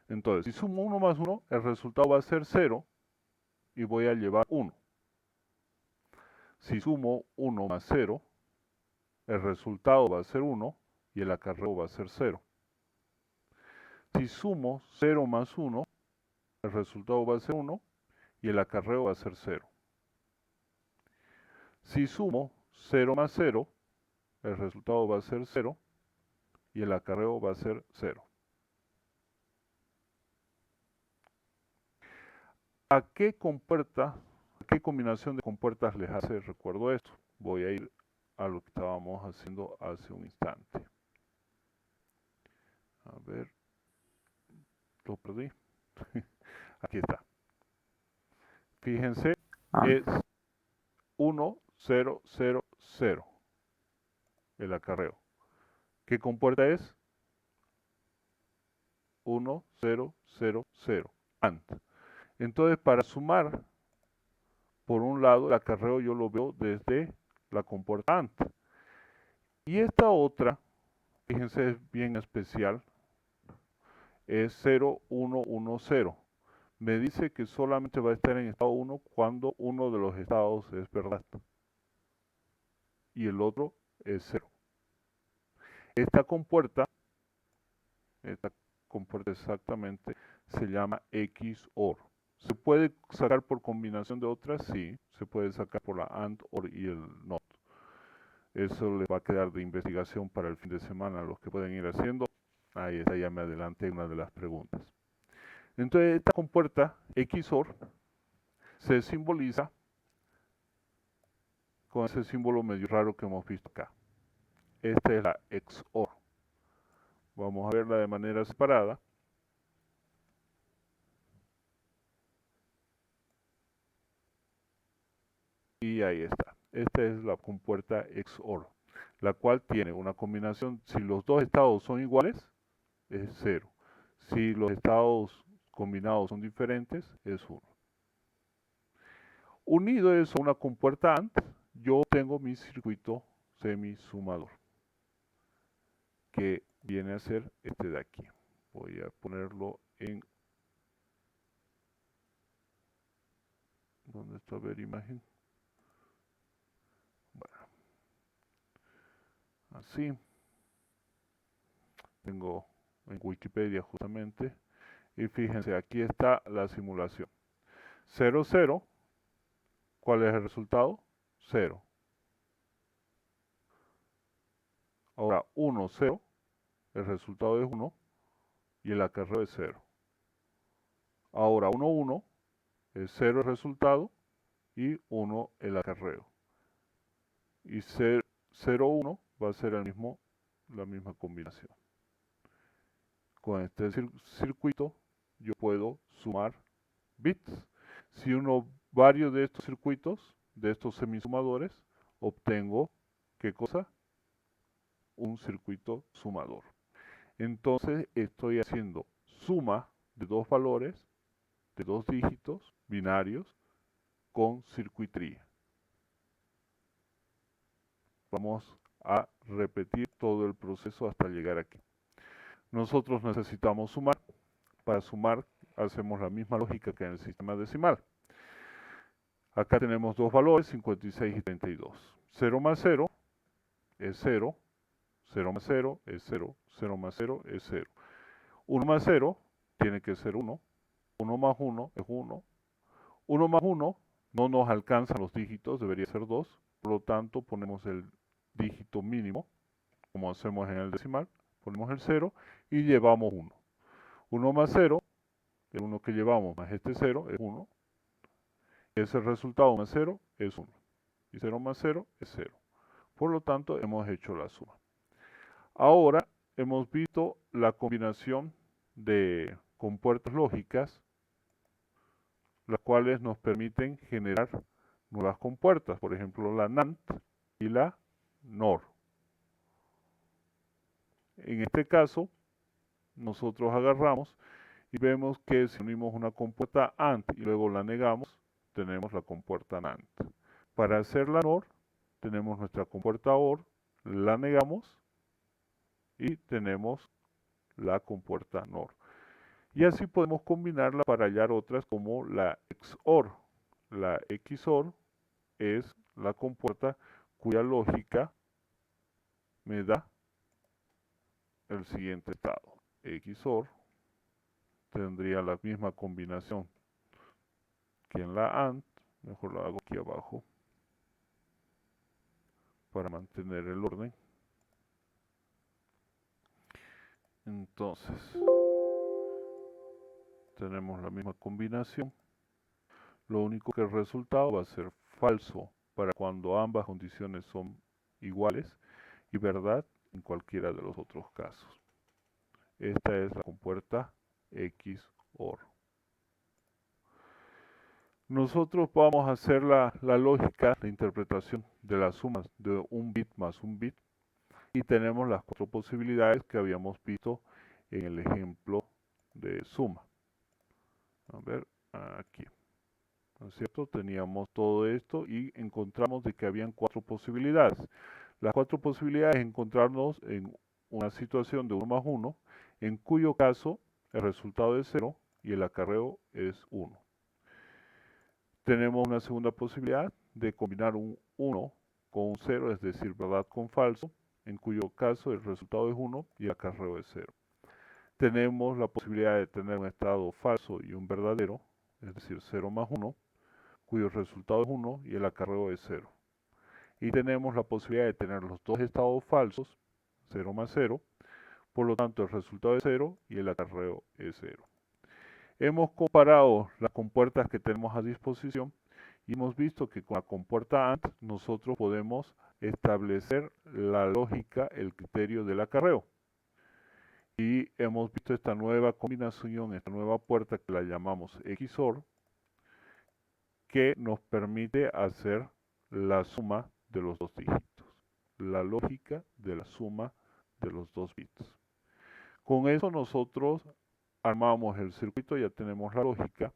Entonces, si sumo 1 más 1, el resultado va a ser 0 y voy a llevar 1. Si sumo 1 más 0, el resultado va a ser 1 y el acarreo va a ser 0. Si sumo 0 más 1, el resultado va a ser 1 y el acarreo va a ser 0. Si sumo 0 más 0, el resultado va a ser 0 y el acarreo va a ser 0. ¿A qué combinación de compuertas les hace recuerdo esto? Voy a ir a lo que estábamos haciendo hace un instante. A ver, lo perdí. Aquí está. Fíjense, es 1, 0, 0, 0 el acarreo. ¿Qué compuerta es? 1, 0, 0, 0. AND. Entonces, para sumar, por un lado, el acarreo yo lo veo desde la compuerta AND. Y esta otra, fíjense, es bien especial, es 0, 1, 1, 0. Me dice que solamente va a estar en estado 1 cuando uno de los estados es verdad y el otro es 0. Esta compuerta exactamente se llama XOR. ¿Se puede sacar por combinación de otras? Sí, se puede sacar por la AND, OR y el NOT. Eso les va a quedar de investigación para el fin de semana, los que pueden ir haciendo. Ahí está, ya me adelanté una de las preguntas. Entonces, esta compuerta XOR se simboliza con ese símbolo medio raro que hemos visto acá. Esta es la XOR. Vamos a verla de manera separada. Y ahí está. Esta es la compuerta XOR, la cual tiene una combinación. Si los dos estados son iguales, es 0. Si los estados combinados son diferentes, es 1. Unido eso a una compuerta AND, yo tengo mi circuito semisumador, que viene a ser este de aquí. Voy a ponerlo en... ¿Dónde está ver imagen? Bueno, así. Tengo en Wikipedia justamente. Y fíjense, aquí está la simulación. 0, 0. ¿Cuál es el resultado? 0. Ahora 1, 0. El resultado es 1. Y el acarreo es 0. Ahora 1, 1. Es 0 el resultado. Y 1 el acarreo. Y 0, 1 va a ser la misma combinación. Con este circuito yo puedo sumar bits. Si uno varios de estos circuitos, de estos semisumadores, obtengo, ¿qué cosa? Un circuito sumador. Entonces estoy haciendo suma de dos valores, de dos dígitos binarios, con circuitría. Vamos a repetir todo el proceso hasta llegar aquí. Nosotros necesitamos sumar. Para sumar hacemos la misma lógica que en el sistema decimal. Acá tenemos dos valores, 56 y 32. 0 más 0 es 0, 0 más 0 es 0, 0 más 0 es 0. 1 más 0 tiene que ser 1, 1 más 1 es 1, 1 más 1 no nos alcanzan los dígitos, debería ser 2, por lo tanto ponemos el dígito mínimo, como hacemos en el decimal, ponemos el 0 y llevamos 1. 1 más 0, el 1 que llevamos más este 0 es 1, ese resultado más 0 es 1, y 0 más 0 es 0. Por lo tanto, hemos hecho la suma. Ahora hemos visto la combinación de compuertas lógicas, las cuales nos permiten generar nuevas compuertas, por ejemplo la NAND y la NOR. En este caso, nosotros agarramos y vemos que si unimos una compuerta AND y luego la negamos, tenemos la compuerta NAND. Para hacer la NOR, tenemos nuestra compuerta OR, la negamos y tenemos la compuerta NOR. Y así podemos combinarla para hallar otras como la XOR. La XOR es la compuerta cuya lógica me da el siguiente estado. XOR tendría la misma combinación que en la AND. Mejor lo hago aquí abajo para mantener el orden. Entonces, tenemos la misma combinación. Lo único que el resultado va a ser falso para cuando ambas condiciones son iguales y verdad en cualquiera de los otros casos. esta es la compuerta XOR. Nosotros vamos a hacer la lógica, la interpretación de las sumas de un bit más un bit, y tenemos las 4 posibilidades que habíamos visto en el ejemplo de suma. A ver, aquí, ¿no es cierto? Teníamos todo esto y encontramos de que habían 4 posibilidades. Las 4 posibilidades es encontrarnos en una situación de 1 más 1, en cuyo caso el resultado es 0 y el acarreo es 1. Tenemos una segunda posibilidad de combinar un 1 con un 0, es decir, verdad con falso, en cuyo caso el resultado es 1 y el acarreo es 0. Tenemos la posibilidad de tener un estado falso y un verdadero, es decir, 0 más 1, cuyo resultado es 1 y el acarreo es 0. Y tenemos la posibilidad de tener los dos estados falsos, 0 más 0, por lo tanto el resultado es 0 y el acarreo es 0. Hemos comparado las compuertas que tenemos a disposición y hemos visto que con la compuerta AND nosotros podemos establecer la lógica, el criterio del acarreo. Y hemos visto esta nueva combinación, esta nueva puerta que la llamamos XOR, que nos permite hacer la suma de los dos dígitos, la lógica de la suma de los dos bits. Con eso nosotros armamos el circuito, ya tenemos la lógica,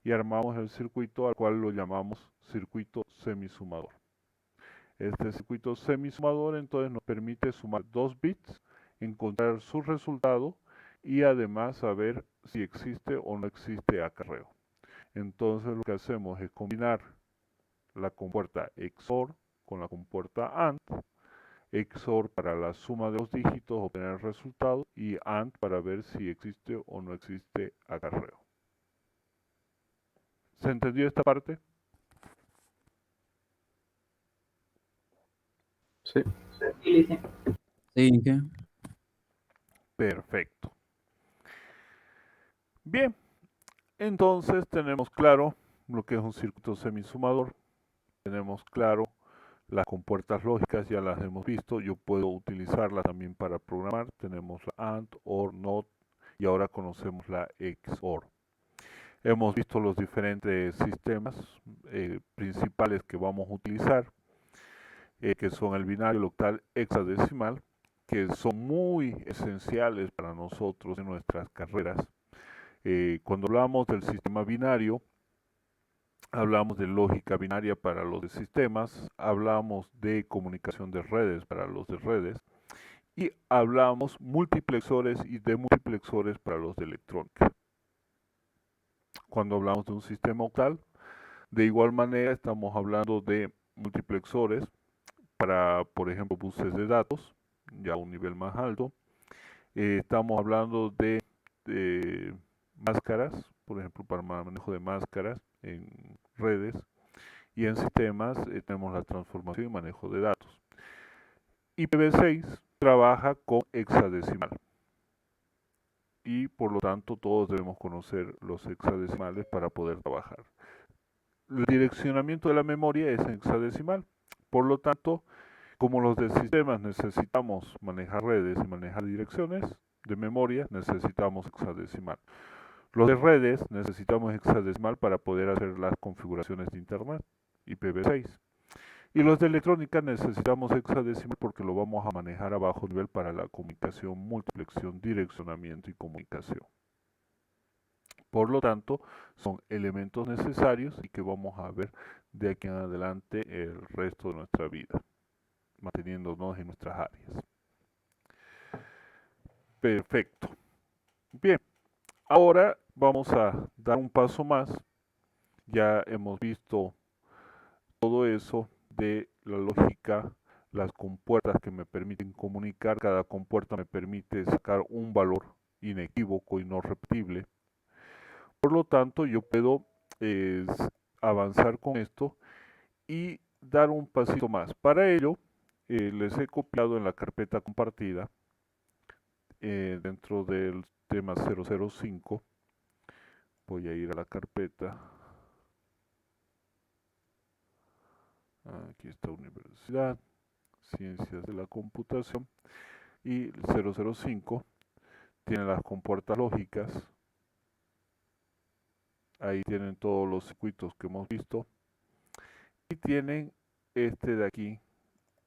y armamos el circuito al cual lo llamamos circuito semisumador. Este circuito semisumador entonces nos permite sumar 2 bits, encontrar su resultado y además saber si existe o no existe acarreo. Entonces lo que hacemos es combinar la compuerta XOR con la compuerta AND, XOR para la suma de los dígitos, obtener el resultado, y AND para ver si existe o no existe acarreo. ¿Se entendió esta parte? Sí. Sí, ¿qué? Perfecto. Bien, entonces tenemos claro lo que es un circuito semisumador. Tenemos claro las compuertas lógicas, ya las hemos visto. Yo puedo utilizarlas también para programar. Tenemos la AND, OR, NOT y ahora conocemos la XOR. Hemos visto los diferentes sistemas principales que vamos a utilizar, que son el binario, el octal, hexadecimal, que son muy esenciales para nosotros en nuestras carreras. Cuando hablamos del sistema binario, hablamos de lógica binaria para los de sistemas, hablamos de comunicación de redes para los de redes, y hablamos multiplexores y demultiplexores para los de electrónica. Cuando hablamos de un sistema octal, de igual manera estamos hablando de multiplexores para, por ejemplo, buses de datos, ya a un nivel más alto. Estamos hablando de máscaras, por ejemplo, para manejo de máscaras en redes. Y en sistemas tenemos la transformación y manejo de datos. IPv6 trabaja con hexadecimal. Y por lo tanto todos debemos conocer los hexadecimales para poder trabajar. El direccionamiento de la memoria es en hexadecimal. Por lo tanto, como los de sistemas necesitamos manejar redes y manejar direcciones de memoria, necesitamos hexadecimal. Los de redes necesitamos hexadecimal para poder hacer las configuraciones de Internet, IPv6. Y los de electrónica necesitamos hexadecimal porque lo vamos a manejar a bajo nivel para la comunicación, multiplexión, direccionamiento y comunicación. Por lo tanto, son elementos necesarios y que vamos a ver de aquí en adelante el resto de nuestra vida, manteniéndonos en nuestras áreas. Perfecto. Bien, ahora vamos a dar un paso más. Ya hemos visto todo eso de la lógica, las compuertas que me permiten comunicar. Cada compuerta me permite sacar un valor inequívoco y no repetible. Por lo tanto, yo puedo avanzar con esto y dar un pasito más. Para ello, les he copiado en la carpeta compartida, dentro del tema 005, voy a ir a la carpeta, aquí está Universidad, Ciencias de la Computación, y el 005 tienen las compuertas lógicas. Ahí tienen todos los circuitos que hemos visto. Y tienen este de aquí,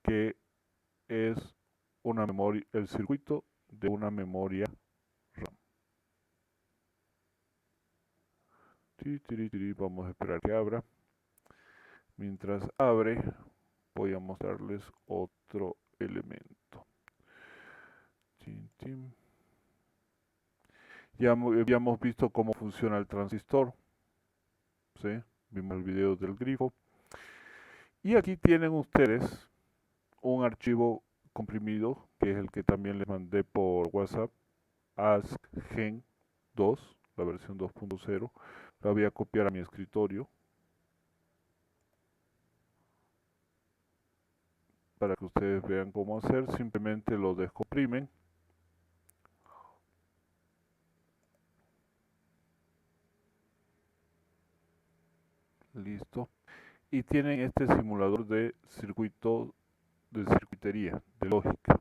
que es una memoria, el circuito de una memoria RAM. Vamos a esperar que abra. Mientras abre, voy a mostrarles otro elemento. Ya habíamos visto cómo funciona el transistor. ¿Sí? Vimos el video del grifo. Y aquí tienen ustedes un archivo comprimido, que es el que también les mandé por WhatsApp, AskGen 2, la versión 2.0. La voy a copiar a mi escritorio para que ustedes vean cómo hacer. Simplemente lo descomprimen. Listo. Y tienen este simulador de circuito, de circuitería, de lógica.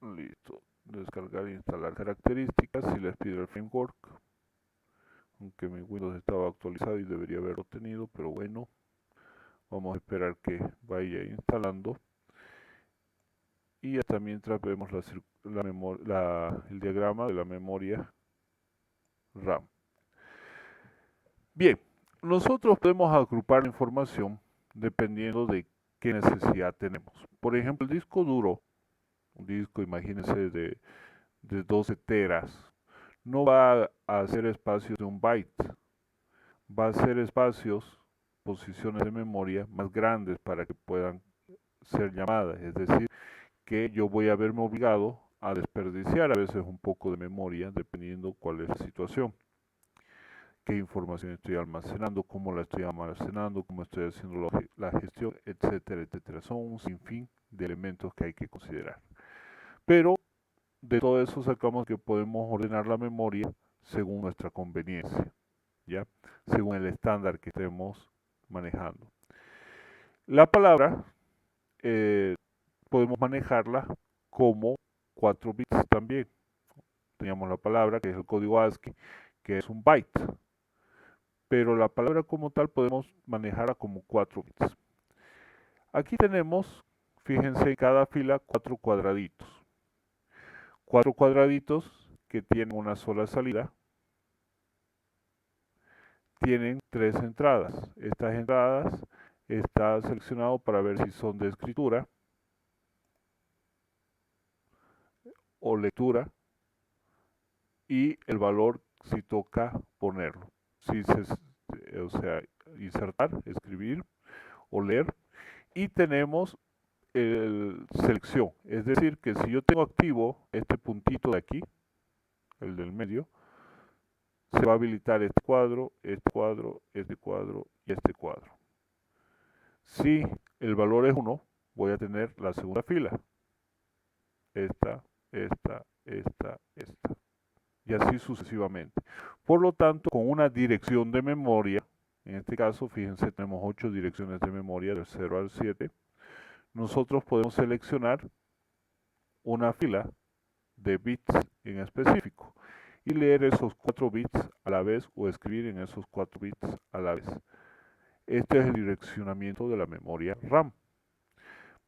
Listo. Descargar e instalar características. Si les pido el framework. Aunque mi Windows estaba actualizado y debería haberlo tenido, pero bueno. Vamos a esperar que vaya instalando. Y hasta mientras vemos el diagrama de la memoria RAM. Bien, nosotros podemos agrupar la información dependiendo de qué necesidad tenemos. Por ejemplo, el disco duro, un disco, imagínense, de 12 teras, no va a hacer espacios de 1 byte, va a hacer espacios, posiciones de memoria más grandes para que puedan ser llamadas. Es decir, que yo voy a verme obligado a desperdiciar a veces un poco de memoria dependiendo cuál es la situación. Qué información estoy almacenando, cómo la estoy almacenando, cómo estoy haciendo la gestión, etcétera, etcétera. Son un sinfín de elementos que hay que considerar. Pero de todo eso sacamos que podemos ordenar la memoria según nuestra conveniencia, ¿ya? Según el estándar que estemos manejando. La palabra podemos manejarla como 4 bits también. Teníamos la palabra que es el código ASCII, que es un byte. Pero la palabra como tal podemos manejarla como 4 bits. Aquí tenemos, fíjense, en cada fila 4 cuadraditos. 4 cuadraditos que tienen una sola salida. Tienen 3 entradas. Estas entradas está seleccionado para ver si son de escritura o lectura y el valor si toca ponerlo. O sea, insertar, escribir o leer. Y tenemos selección, es decir, que si yo tengo activo este puntito de aquí, el del medio, se va a habilitar este cuadro, este cuadro, este cuadro y este cuadro. Si el valor es 1, voy a tener la segunda fila. Esta, esta, esta, esta. Y así sucesivamente. Por lo tanto, con una dirección de memoria, en este caso, fíjense, tenemos 8 direcciones de memoria del 0 al 7, nosotros podemos seleccionar una fila de bits en específico y leer esos 4 bits a la vez o escribir en esos 4 bits a la vez. Este es el direccionamiento de la memoria RAM.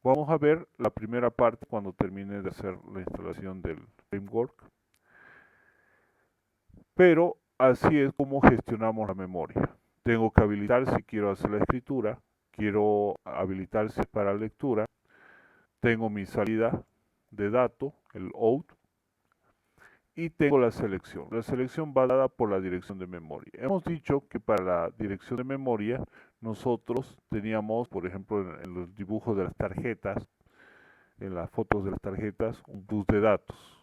Vamos a ver la primera parte cuando termine de hacer la instalación del framework. Pero así es como gestionamos la memoria. Tengo que habilitar si quiero hacer la escritura, quiero habilitar si es para lectura, tengo mi salida de dato, el out, y tengo la selección. La selección va dada por la dirección de memoria. Hemos dicho que para la dirección de memoria nosotros teníamos, por ejemplo, en los dibujos de las tarjetas, en las fotos de las tarjetas, un bus de datos.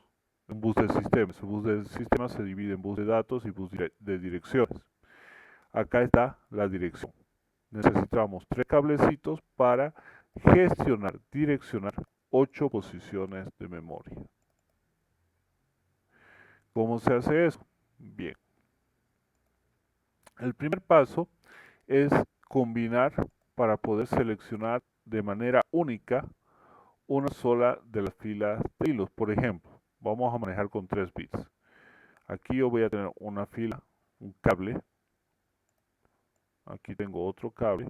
Un bus de sistemas. El bus de sistemas se divide en bus de datos y bus de direcciones. Acá está la dirección. Necesitamos 3 cablecitos para gestionar, direccionar 8 posiciones de memoria. ¿Cómo se hace eso? Bien. El primer paso es combinar para poder seleccionar de manera única una sola de las filas de hilos. Por ejemplo, vamos a manejar con 3 bits. Aquí yo voy a tener una fila, un cable. Aquí tengo otro cable.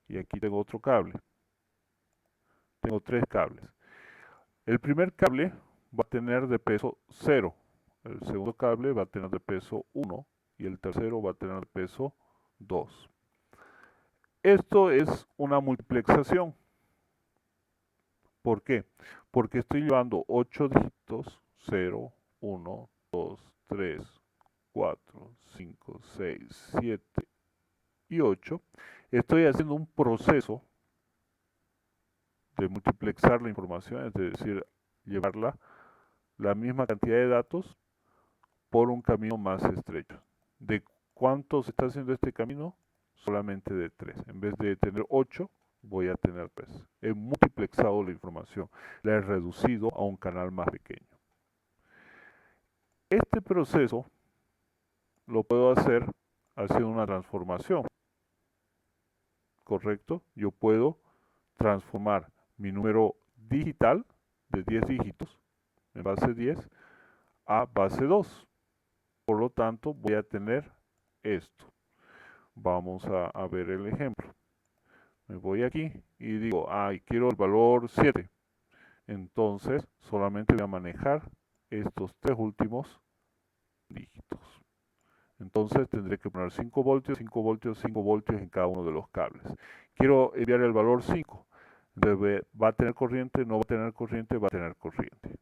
Y aquí tengo otro cable. Tengo 3 cables. El primer cable va a tener de peso 0. El segundo cable va a tener de peso 1. Y el tercero va a tener de peso 2. Esto es una multiplexación. ¿Por qué? Porque estoy llevando 8 dígitos, 0, 1, 2, 3, 4, 5, 6, 7 y 8. Estoy haciendo un proceso de multiplexar la información, es decir, llevarla la misma cantidad de datos por un camino más estrecho. ¿De cuánto se está haciendo este camino? Solamente de 3. En vez de tener 8, voy a tener 3. He multiplexado la información, la he reducido a un canal más pequeño. Este proceso lo puedo hacer haciendo una transformación, ¿correcto? Yo puedo transformar mi número digital de 10 dígitos en base 10 a base 2. Por lo tanto, voy a tener esto. Vamos a ver el ejemplo. Me voy aquí y digo, quiero el valor 7. Entonces, solamente voy a manejar estos 3 últimos dígitos. Entonces, tendré que poner 5 voltios, 5 voltios, 5 voltios en cada uno de los cables. Quiero enviar el valor 5. Entonces, ¿va a tener corriente? No va a tener corriente, va a tener corriente.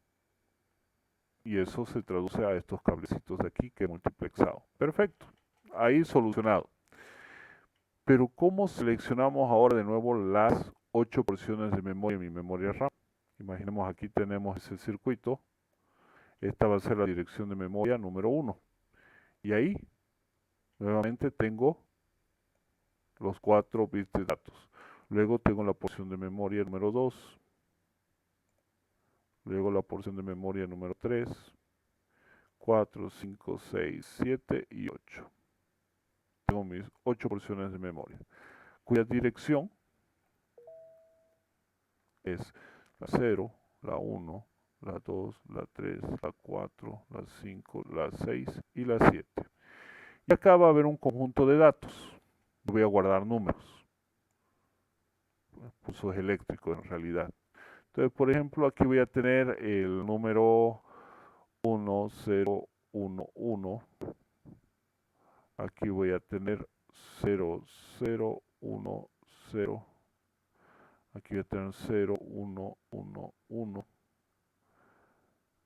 Y eso se traduce a estos cablecitos de aquí que he multiplexado. Perfecto. Ahí solucionado. Pero ¿cómo seleccionamos ahora de nuevo las 8 porciones de memoria en mi memoria RAM? Imaginemos aquí tenemos ese circuito. Esta va a ser la dirección de memoria número 1. Y ahí, nuevamente tengo los 4 bits de datos. Luego tengo la porción de memoria número 2. Luego la porción de memoria número 3. 4, 5, 6, 7 y 8. Tengo mis 8 porciones de memoria, cuya dirección es la 0, la 1, la 2, la 3, la 4, la 5, la 6 y la 7. Y acá va a haber un conjunto de datos. Voy a guardar números, pulsos eléctricos en realidad. Entonces, por ejemplo, aquí voy a tener el número 1011. Aquí voy a tener 0010. Aquí voy a tener 0111.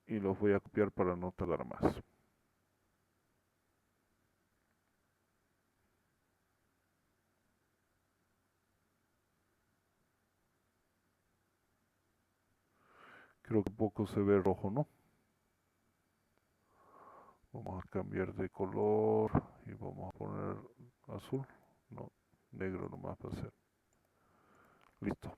Y los voy a copiar para no tardar más. Creo que poco se ve rojo, ¿no? Vamos a cambiar de color y vamos a poner azul. No, negro nomás va a ser. Listo.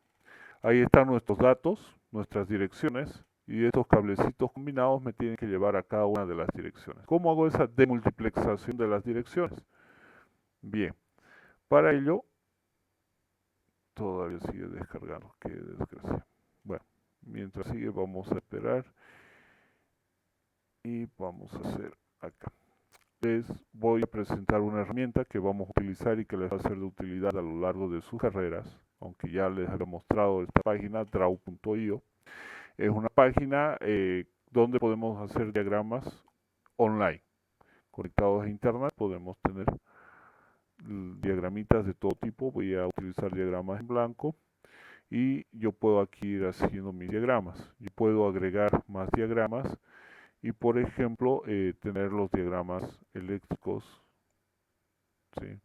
Ahí están nuestros datos, nuestras direcciones, y estos cablecitos combinados me tienen que llevar a cada una de las direcciones. ¿Cómo hago esa demultiplexación de las direcciones? Bien, para ello, todavía sigue descargando, qué desgracia. Bueno, mientras sigue vamos a esperar y vamos a hacer acá. Les voy a presentar una herramienta que vamos a utilizar y que les va a ser de utilidad a lo largo de sus carreras, aunque ya les he mostrado esta página, draw.io. Es una página donde podemos hacer diagramas online. Conectados a internet podemos tener diagramitas de todo tipo. Voy a utilizar diagramas en blanco y yo puedo aquí ir haciendo mis diagramas. Yo puedo agregar más diagramas y, por ejemplo, tener los diagramas eléctricos, ¿sí?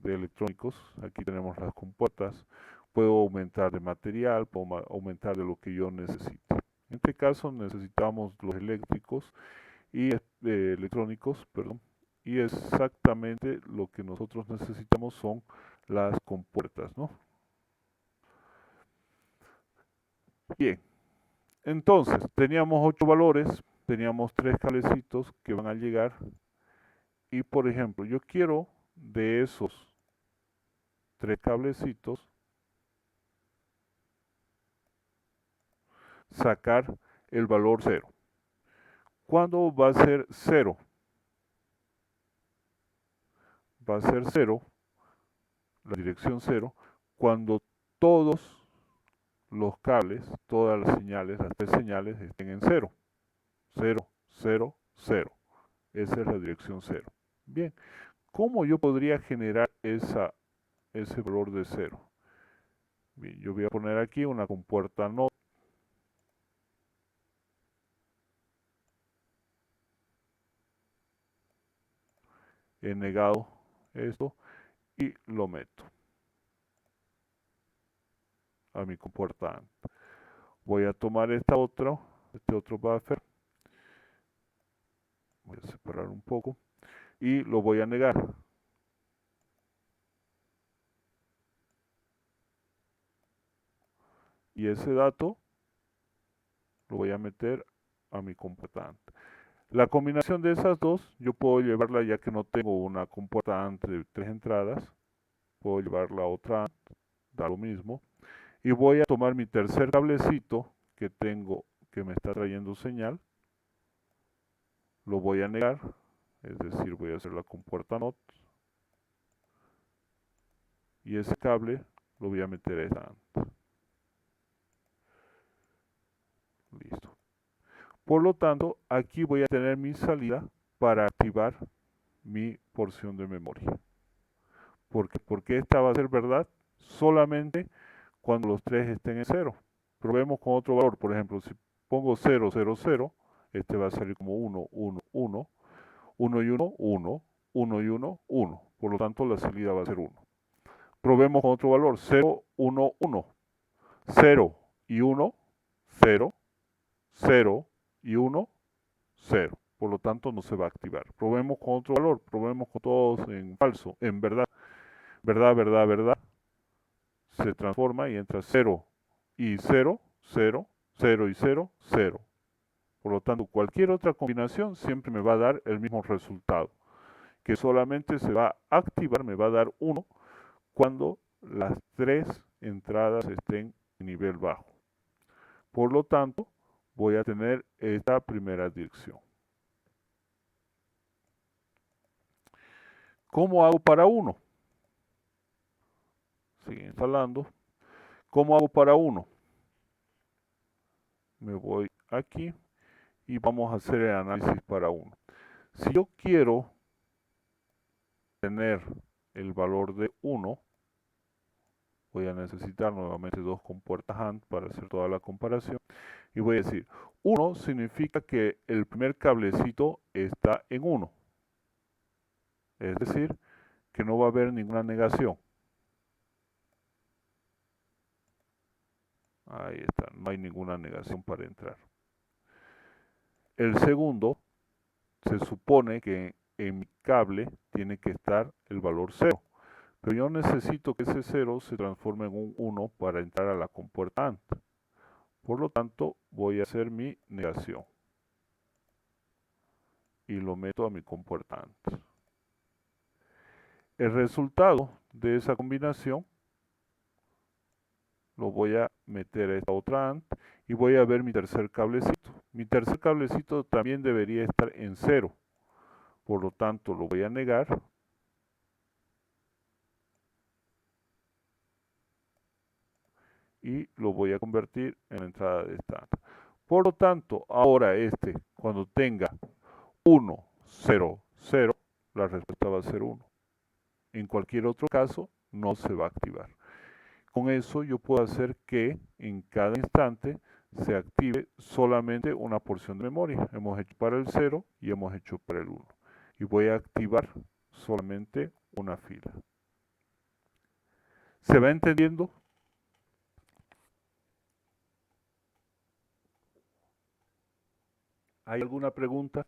De electrónicos. Aquí tenemos las compuertas. Puedo aumentar de material, puedo aumentar de lo que yo necesite. En este caso necesitamos los eléctricos y electrónicos, perdón, y exactamente lo que nosotros necesitamos son las compuertas, ¿no? Bien, entonces teníamos 8 valores, teníamos 3 cablecitos que van a llegar y, por ejemplo, yo quiero de esos 3 cablecitos sacar el valor 0. ¿Cuándo va a ser 0? Va a ser 0, la dirección 0, cuando todos los cables, todas las señales, las 3 señales estén en 0. 0, 0, 0. Esa es la dirección 0. Bien, ¿cómo yo podría generar ese valor de 0? Bien, yo voy a poner aquí una compuerta NOT. He negado esto y lo meto a mi compuerta AND. Voy a tomar este otro buffer, voy a separar un poco y lo voy a negar. Y ese dato lo voy a meter a mi compuerta AND. La combinación de esas dos, yo puedo llevarla, ya que no tengo una compuerta AND de 3 entradas, puedo llevarla a otra AND, da lo mismo. Y voy a tomar mi tercer cablecito que tengo, que me está trayendo señal, lo voy a negar, es decir, voy a hacer la compuerta NOT, y ese cable lo voy a meter a esta AND. Listo. Por lo tanto, aquí voy a tener mi salida para activar mi porción de memoria. Porque esta va a ser verdad solamente cuando los 3 estén en 0. Probemos con otro valor. Por ejemplo, si pongo 0, 0, 0, este va a salir como 1, 1, 1, 1 y 1, 1, 1 y 1, 1. Por lo tanto, la salida va a ser 1. Probemos con otro valor. 0, 1, 1. 0 y 1, 0. 0 y 1, 0. Por lo tanto, no se va a activar. Probemos con otro valor. Probemos con todos en falso, en verdad. Verdad, verdad, verdad. Se transforma y entra 0 y 0, 0, 0 y 0, 0. Por lo tanto, cualquier otra combinación siempre me va a dar el mismo resultado, que solamente se va a activar, me va a dar 1 cuando las 3 entradas estén en nivel bajo. Por lo tanto, voy a tener esta primera dirección. ¿Cómo hago para 1? Sigue instalando. ¿Cómo hago para 1? Me voy aquí y vamos a hacer el análisis para 1. Si yo quiero tener el valor de 1, voy a necesitar nuevamente 2 compuertas AND para hacer toda la comparación. Y voy a decir, 1 significa que el primer cablecito está en 1. Es decir, que no va a haber ninguna negación. Ahí está, no hay ninguna negación para entrar. El segundo, se supone que en mi cable tiene que estar el valor 0. Pero yo necesito que ese 0 se transforme en un 1 para entrar a la compuerta AND. Por lo tanto, voy a hacer mi negación. Y lo meto a mi compuerta AND. El resultado de esa combinación lo voy a meter a esta otra AND y voy a ver mi tercer cablecito. Mi tercer cablecito también debería estar en 0. Por lo tanto, lo voy a negar. Y lo voy a convertir en la entrada de esta AND. Por lo tanto, ahora cuando tenga 1, 0, 0, la respuesta va a ser 1. En cualquier otro caso, no se va a activar. Con eso yo puedo hacer que en cada instante se active solamente una porción de memoria. Hemos hecho para el 0 y hemos hecho para el 1. Y voy a activar solamente una fila. ¿Se va entendiendo? ¿Hay alguna pregunta?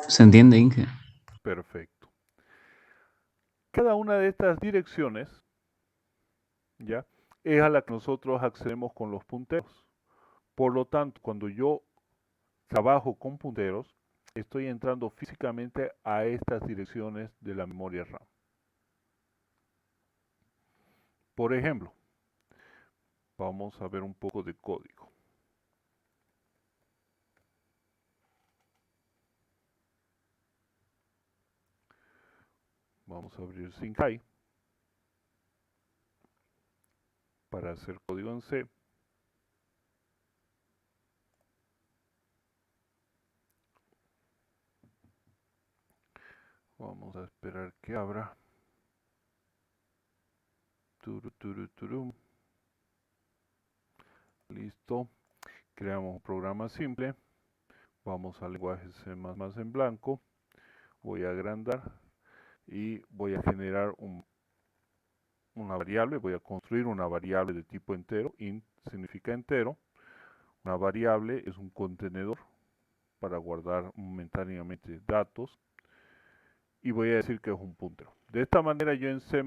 ¿Se entiende, Inge? Perfecto. Cada una de estas direcciones, ¿ya?, es a la que nosotros accedemos con los punteros. Por lo tanto, cuando yo trabajo con punteros, estoy entrando físicamente a estas direcciones de la memoria RAM. Por ejemplo, vamos a ver un poco de código. Vamos a abrir Sinkai para hacer código en C. Vamos a esperar que abra. Turum. Listo. Creamos un programa simple. Vamos al lenguaje C++ en blanco. Voy a agrandar y voy a generar una variable. Voy a construir una variable de tipo entero. Int significa entero. Una variable es un contenedor para guardar momentáneamente datos. Y voy a decir que es un puntero. De esta manera yo en C++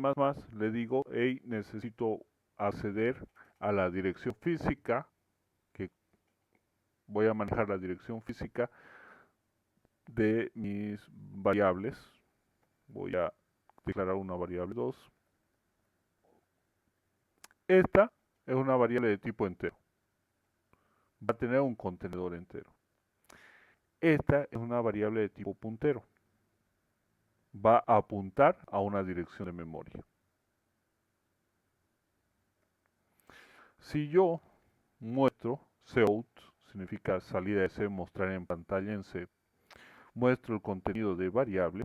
le digo, hey, necesito acceder a la dirección física, que voy a manejar la dirección física de mis variables. Voy a declarar una variable 2. Esta es una variable de tipo entero. Va a tener un contenedor entero. Esta es una variable de tipo puntero. Va a apuntar a una dirección de memoria. Si yo muestro cout, significa salida de C, mostrar en pantalla en C, muestro el contenido de variable.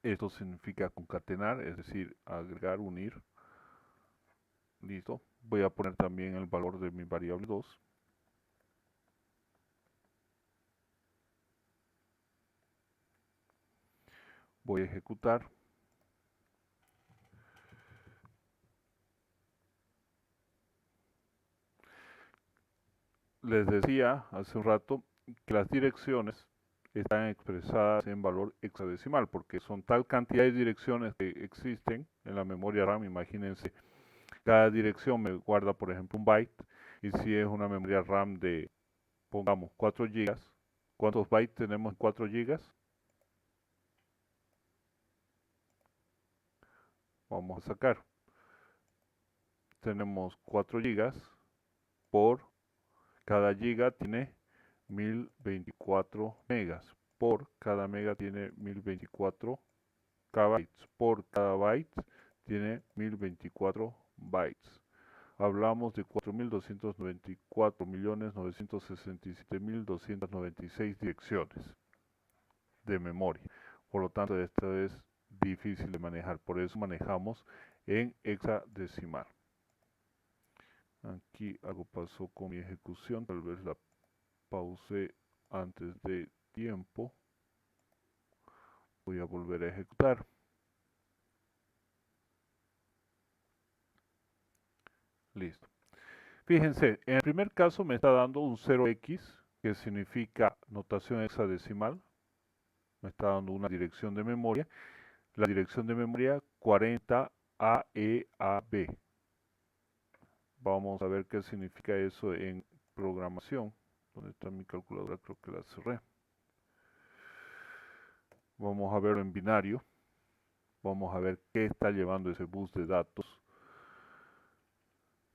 Esto significa concatenar, es decir, agregar, unir. Listo. Voy a poner también el valor de mi variable 2. Voy a ejecutar. Les decía hace un rato que las direcciones están expresadas en valor hexadecimal, porque son tal cantidad de direcciones que existen en la memoria RAM. Imagínense, cada dirección me guarda, por ejemplo, un byte, y si es una memoria RAM de, pongamos, 4 GB, ¿cuántos bytes tenemos en 4 GB? Vamos a sacar. Tenemos 4 GB por cada giga tiene 1024 megas. Por cada mega tiene 1024 kbytes. Por cada byte tiene 1024 bytes. Hablamos de 4.294.967.296 direcciones de memoria. Por lo tanto, esto es difícil de manejar. Por eso manejamos en hexadecimal. Aquí algo pasó con mi ejecución. Tal vez la pausé antes de tiempo. Voy a volver a ejecutar. Listo. Fíjense, en el primer caso me está dando un 0x, que significa notación hexadecimal. Me está dando una dirección de memoria. La dirección de memoria 40AEAB. Vamos a ver qué significa eso en programación. ¿Dónde está mi calculadora? Creo que la cerré. Vamos a verlo en binario. Vamos a ver qué está llevando ese bus de datos.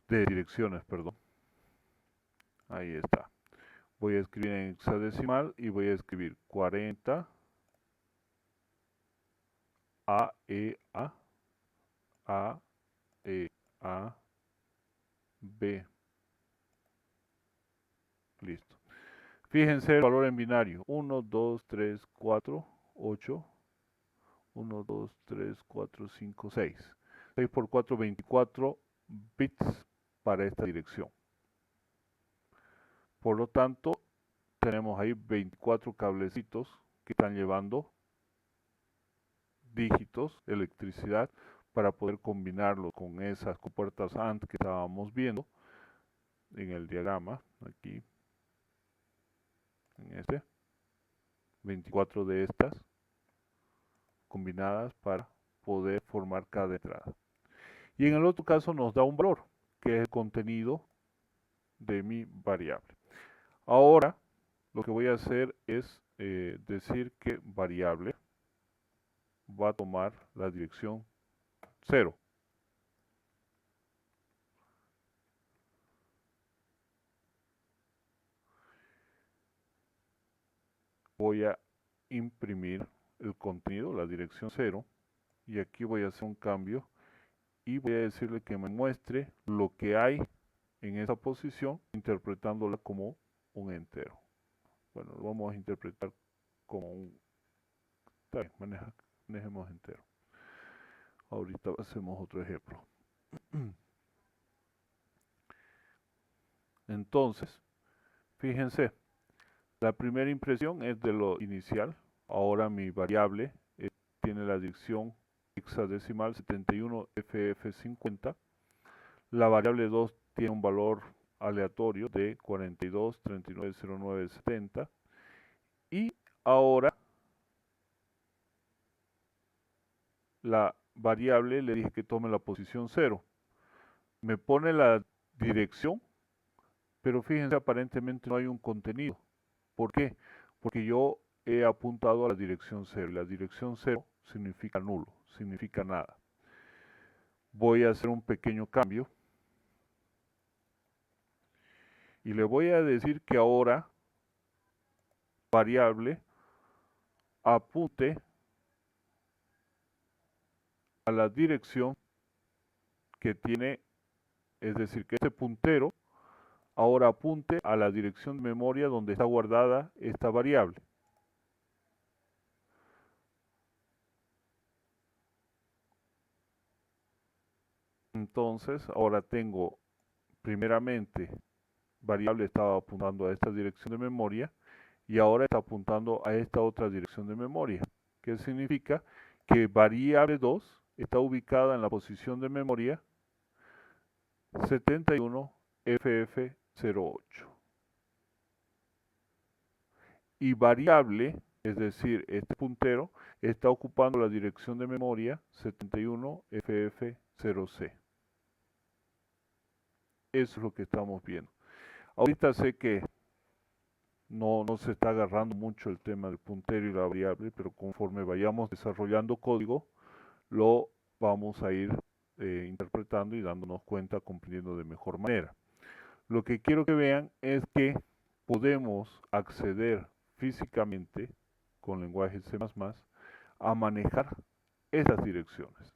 De direcciones, perdón. Ahí está. Voy a escribir en hexadecimal y voy a escribir 40 AEA B. Listo. Fíjense el valor en binario. 1, 2, 3, 4, 8. 1, 2, 3, 4, 5, 6. 6 por 4, 24 bits para esta dirección. Por lo tanto, tenemos ahí 24 cablecitos que están llevando dígitos, electricidad, para poder combinarlo con esas compuertas AND que estábamos viendo en el diagrama, aquí, en este. 24 de estas combinadas para poder formar cada entrada. Y en el otro caso nos da un valor, que es el contenido de mi variable. Ahora, lo que voy a hacer es decir que variable va a tomar la dirección 0. Voy a imprimir el contenido, la dirección 0, y aquí voy a hacer un cambio y voy a decirle que me muestre lo que hay en esa posición, interpretándola como un entero. Bueno, lo vamos a interpretar como un... Está bien, manejemos entero. Ahorita hacemos otro ejemplo. Entonces, fíjense, la primera impresión es de lo inicial. Ahora mi variable tiene la dirección hexadecimal 71FF50. La variable 2 tiene un valor aleatorio de 42390970. Y ahora la variable le dije que tome la posición 0. Me pone la dirección, pero fíjense, aparentemente no hay un contenido. ¿Por qué? Porque yo he apuntado a la dirección 0. La dirección 0 significa nulo, significa nada. Voy a hacer un pequeño cambio. Y le voy a decir que ahora variable apunte a la dirección que tiene, es decir, que este puntero ahora apunte a la dirección de memoria donde está guardada esta variable. Entonces, ahora tengo, primeramente, variable estaba apuntando a esta dirección de memoria y ahora está apuntando a esta otra dirección de memoria. ¿Qué significa? Que variable 2 está ubicada en la posición de memoria 71FF08. Y variable, es decir, este puntero, está ocupando la dirección de memoria 71FF0C. Eso es lo que estamos viendo. Ahorita sé que no se está agarrando mucho el tema del puntero y la variable, pero conforme vayamos desarrollando código, lo vamos a ir interpretando y dándonos cuenta, comprendiendo de mejor manera. Lo que quiero que vean es que podemos acceder físicamente con lenguaje C++ a manejar esas direcciones.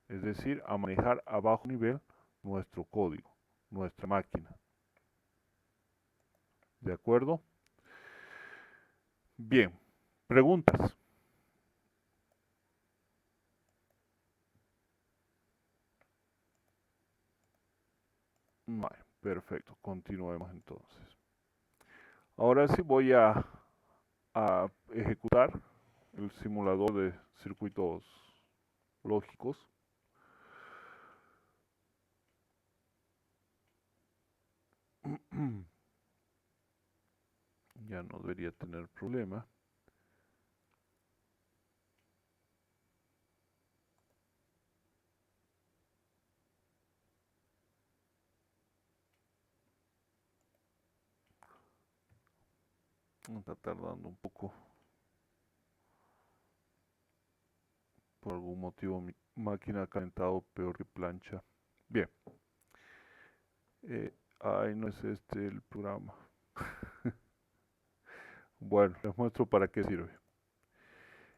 Es decir, a manejar a bajo nivel nuestro código, nuestra máquina. ¿De acuerdo? Bien, preguntas. Vale, perfecto, continuemos entonces. Ahora sí voy a ejecutar el simulador de circuitos lógicos. Ya no debería tener problema. Está tardando un poco. Por algún motivo mi máquina ha calentado peor que plancha. Bien. Ay, no es este el programa. Bueno, les muestro para qué sirve.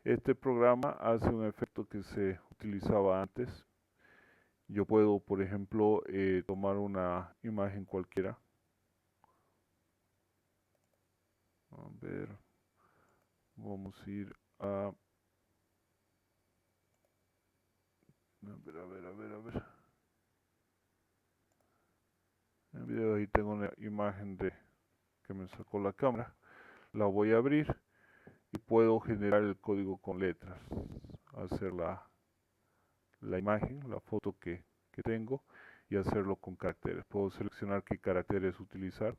Este programa hace un efecto que se utilizaba antes. Yo puedo, por ejemplo, tomar una imagen cualquiera. A ver, vamos a ir a... A ver. En el video ahí tengo una imagen de que me sacó la cámara. La voy a abrir y puedo generar el código con letras. Hacer la imagen, la foto que tengo y hacerlo con caracteres. Puedo seleccionar qué caracteres utilizar.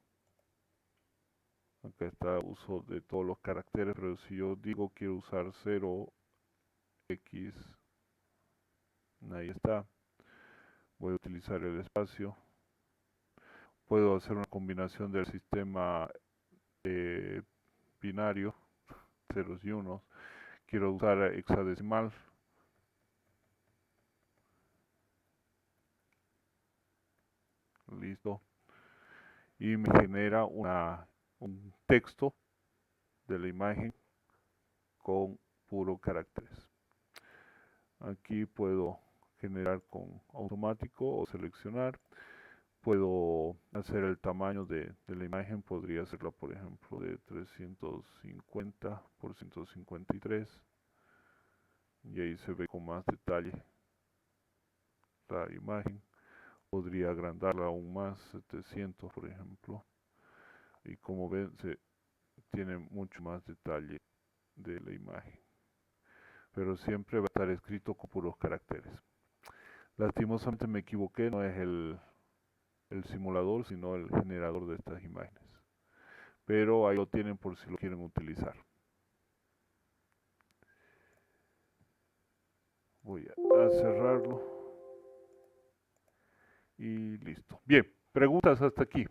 Acá está uso de todos los caracteres, pero si yo digo quiero usar 0, X, ahí está. Voy a utilizar el espacio. Puedo hacer una combinación del sistema binario, ceros y unos. Quiero usar hexadecimal. listo, y me genera un texto de la imagen con puro caracteres. Aquí puedo generar con automático o seleccionar. Puedo hacer el tamaño de la imagen, podría hacerla por ejemplo de 350 por 153 y ahí se ve con más detalle la imagen. Podría agrandarla aún más, 700 por ejemplo, y como ven se tiene mucho más detalle de la imagen, pero siempre va a estar escrito con puros caracteres. Lastimosamente me equivoqué, no es el simulador, sino el generador de estas imágenes. Pero ahí lo tienen por si lo quieren utilizar. Voy a cerrarlo. Y listo. Bien, preguntas hasta aquí.